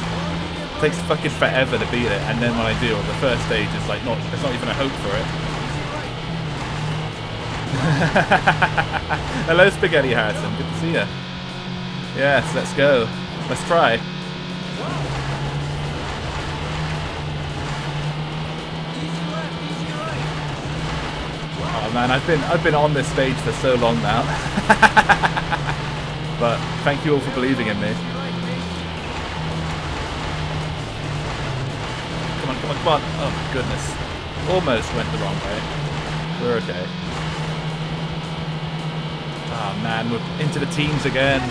Speaker 1: It takes fucking forever to beat it, and then when I do, the first stage is like there's not even a hope for it. Hello Spaghetti Harrison, good to see you. Yes, let's go. Let's try. Oh man, I've been on this stage for so long now. But thank you all for believing in me. Come on, come on, come on. Oh my goodness. Almost went the wrong way. We're okay. Oh man, we're into the teams again.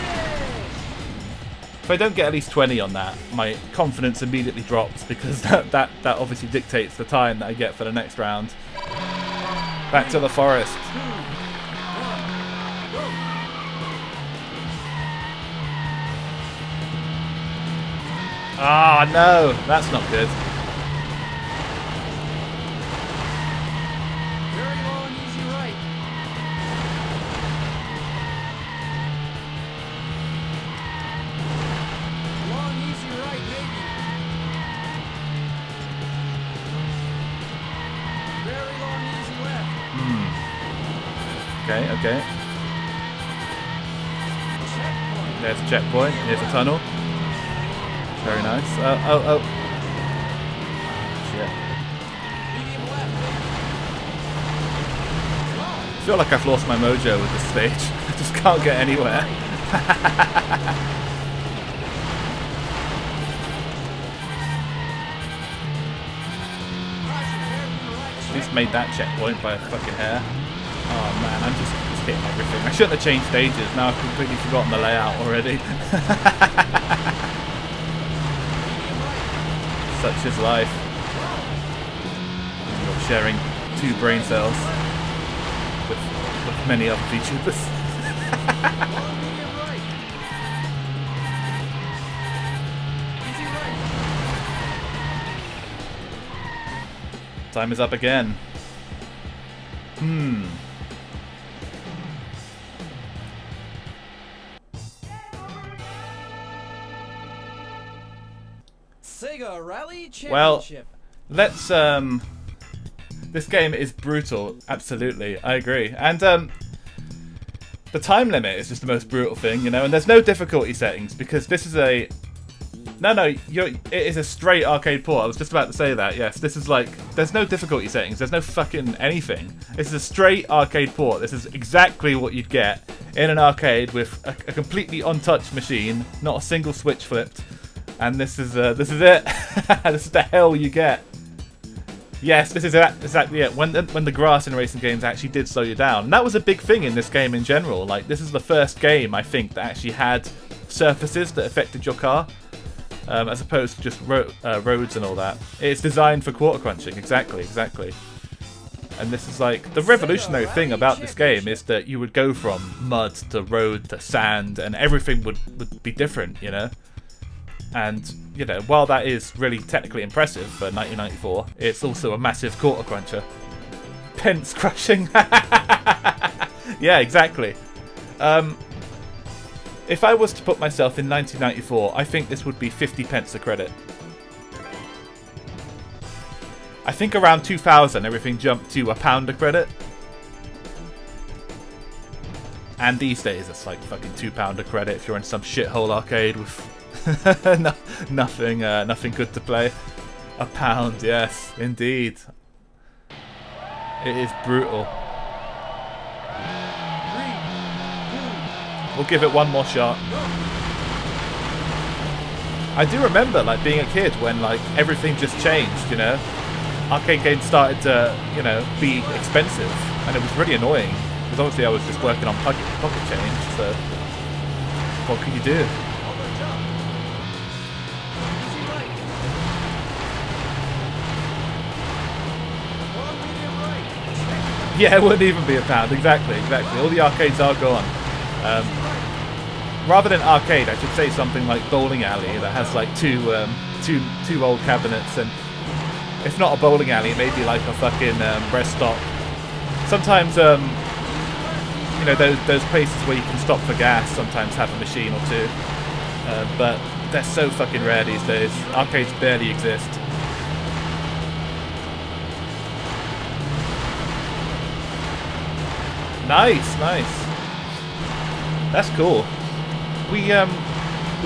Speaker 1: If I don't get at least 20 on that, my confidence immediately drops because that obviously dictates the time that I get for the next round. Back to the forest. Ah, no, that's not good.
Speaker 2: Very low and easy right. Long, easy right, maybe. Very long, easy left.
Speaker 1: Okay, okay.
Speaker 2: Checkpoint.
Speaker 1: There's a checkpoint. Here's a tunnel. Very nice. Oh. Shit.
Speaker 2: Medium left.
Speaker 1: I feel like I've lost my mojo with this stage. I just can't get anywhere. At least made that checkpoint by a fucking hair. Oh man, I'm just hitting everything. I shouldn't have changed stages. Now I've completely forgotten the layout already. Such is life. You're sharing 2 brain cells with many other VTubers.
Speaker 2: Long, medium right. Easy right.
Speaker 1: Time is up again.
Speaker 2: SEGA Rally Championship.
Speaker 1: Well, let's this game is brutal, absolutely, I agree. And the time limit is just the most brutal thing, you know, and there's no difficulty settings because this is a it is a straight arcade port. I was just about to say that. Yes, this is like there's no difficulty settings, there's no fucking anything. This is a straight arcade port. This is exactly what you'd get in an arcade with a completely untouched machine, not a single switch flipped. And this is it. This is the hell you get. Yes, this is exactly it. When the grass in racing games actually did slow you down, and that was a big thing in this game in general. Like this is the first game I think that actually had surfaces that affected your car, as opposed to just roads and all that. It's designed for quarter crunching. Exactly. And this is like the revolutionary thing about this game is that you would go from mud to road to sand, and everything would be different, you know. And, you know, while that is really technically impressive for 1994, it's also a massive quarter cruncher. Pence crushing. Yeah, exactly. If I was to put myself in 1994, I think this would be 50 pence a credit. I think around 2000 everything jumped to £1 a credit. And these days it's like fucking £2 a credit if you're in some shithole arcade with No, nothing, nothing good to play. £1, yes, indeed. It is brutal. We'll give it one more shot. I do remember, like, being a kid when, like, everything just changed, you know? Arcade games started to, you know, be expensive, and it was really annoying, because obviously I was just working on pocket change, so what could you do? Yeah, it wouldn't even be £1. Exactly. All the arcades are gone. Rather than arcade, I should say something like bowling alley that has like two old cabinets, and if not a bowling alley, maybe like a fucking rest stop. Sometimes, you know, those places where you can stop for gas sometimes have a machine or two, but they're so fucking rare these days. Arcades barely exist. Nice. That's cool. We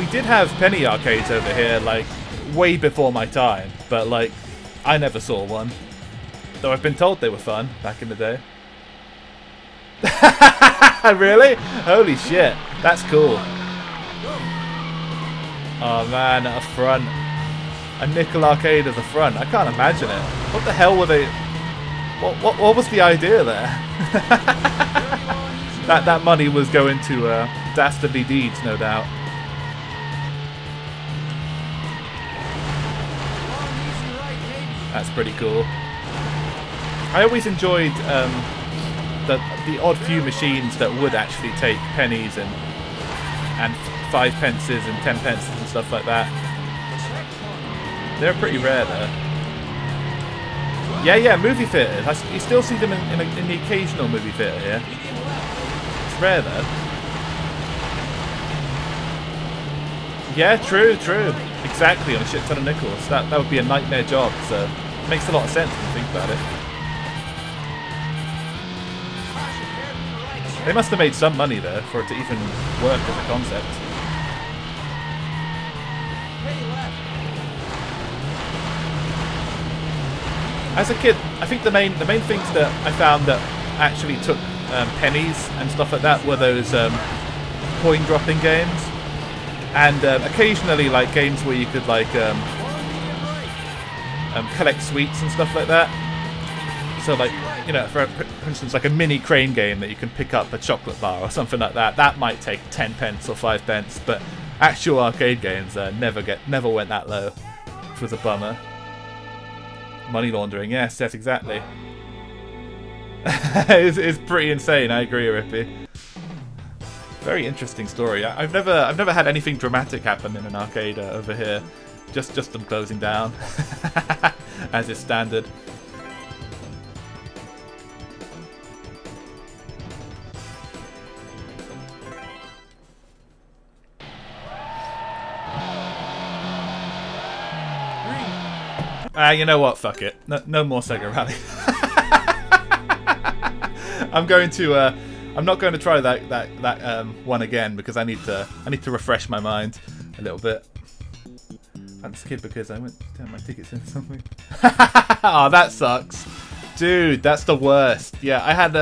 Speaker 1: did have penny arcades over here, like, way before my time, but, like, I never saw one. Though I've been told they were fun back in the day. Really? Holy shit. That's cool. Oh man, at a front. A nickel arcade as a front. I can't imagine it. What the hell were they... What was the idea there? that money was going to dastardly deeds, no doubt. That's pretty cool. I always enjoyed the odd few machines that would actually take pennies and 5 pences and 10 pences and stuff like that. They're pretty rare though. Yeah, movie theatres. You still see them in the occasional movie theatre here. It's rare though. Yeah, true. Exactly, on a shit ton of nickels. That would be a nightmare job, so it makes a lot of sense when you think about it. They must have made some money there for it to even work as a concept. As a kid, I think the main things that I found that actually took pennies and stuff like that were those coin dropping games, and occasionally like games where you could like collect sweets and stuff like that. So like, you know, for instance, like a mini crane game that you can pick up a chocolate bar or something like that. That might take 10 pence or 5 pence, but actual arcade games never went that low, which was a bummer. Money laundering, yes, exactly. it's pretty insane. I agree, Rippy. Very interesting story. I've never had anything dramatic happen in an arcade over here. Just them closing down, as is standard. You know what? Fuck it. No more Sega Rally. I'm not going to try that one again because I need to refresh my mind a little bit. I'm scared because I went to turn my tickets in something. Oh, that sucks, dude. That's the worst. Yeah, I had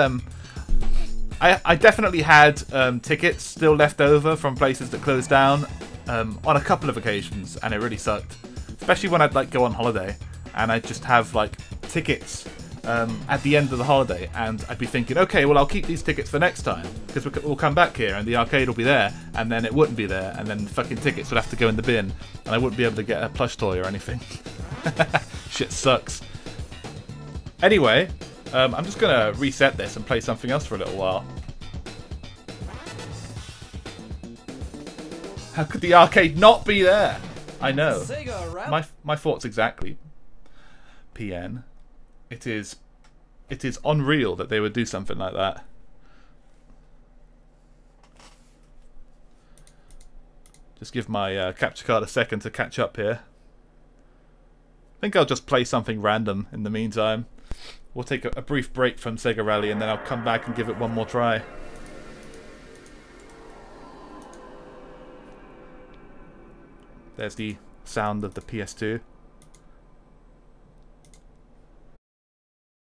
Speaker 1: I definitely had tickets still left over from places that closed down on a couple of occasions, and it really sucked. Especially when I'd like go on holiday and I'd just have like tickets at the end of the holiday, and I'd be thinking, okay, well I'll keep these tickets for next time because we'll come back here and the arcade will be there, and then it wouldn't be there, and then fucking tickets would have to go in the bin and I wouldn't be able to get a plush toy or anything. Shit sucks. Anyway, I'm just gonna reset this and play something else for a little while. How could the arcade not be there? I know. My thoughts exactly. PN. It is unreal that they would do something like that. Just give my capture card a second to catch up here. I think I'll just play something random in the meantime. We'll take a brief break from Sega Rally and then I'll come back and give it one more try. There's the sound of the PS2.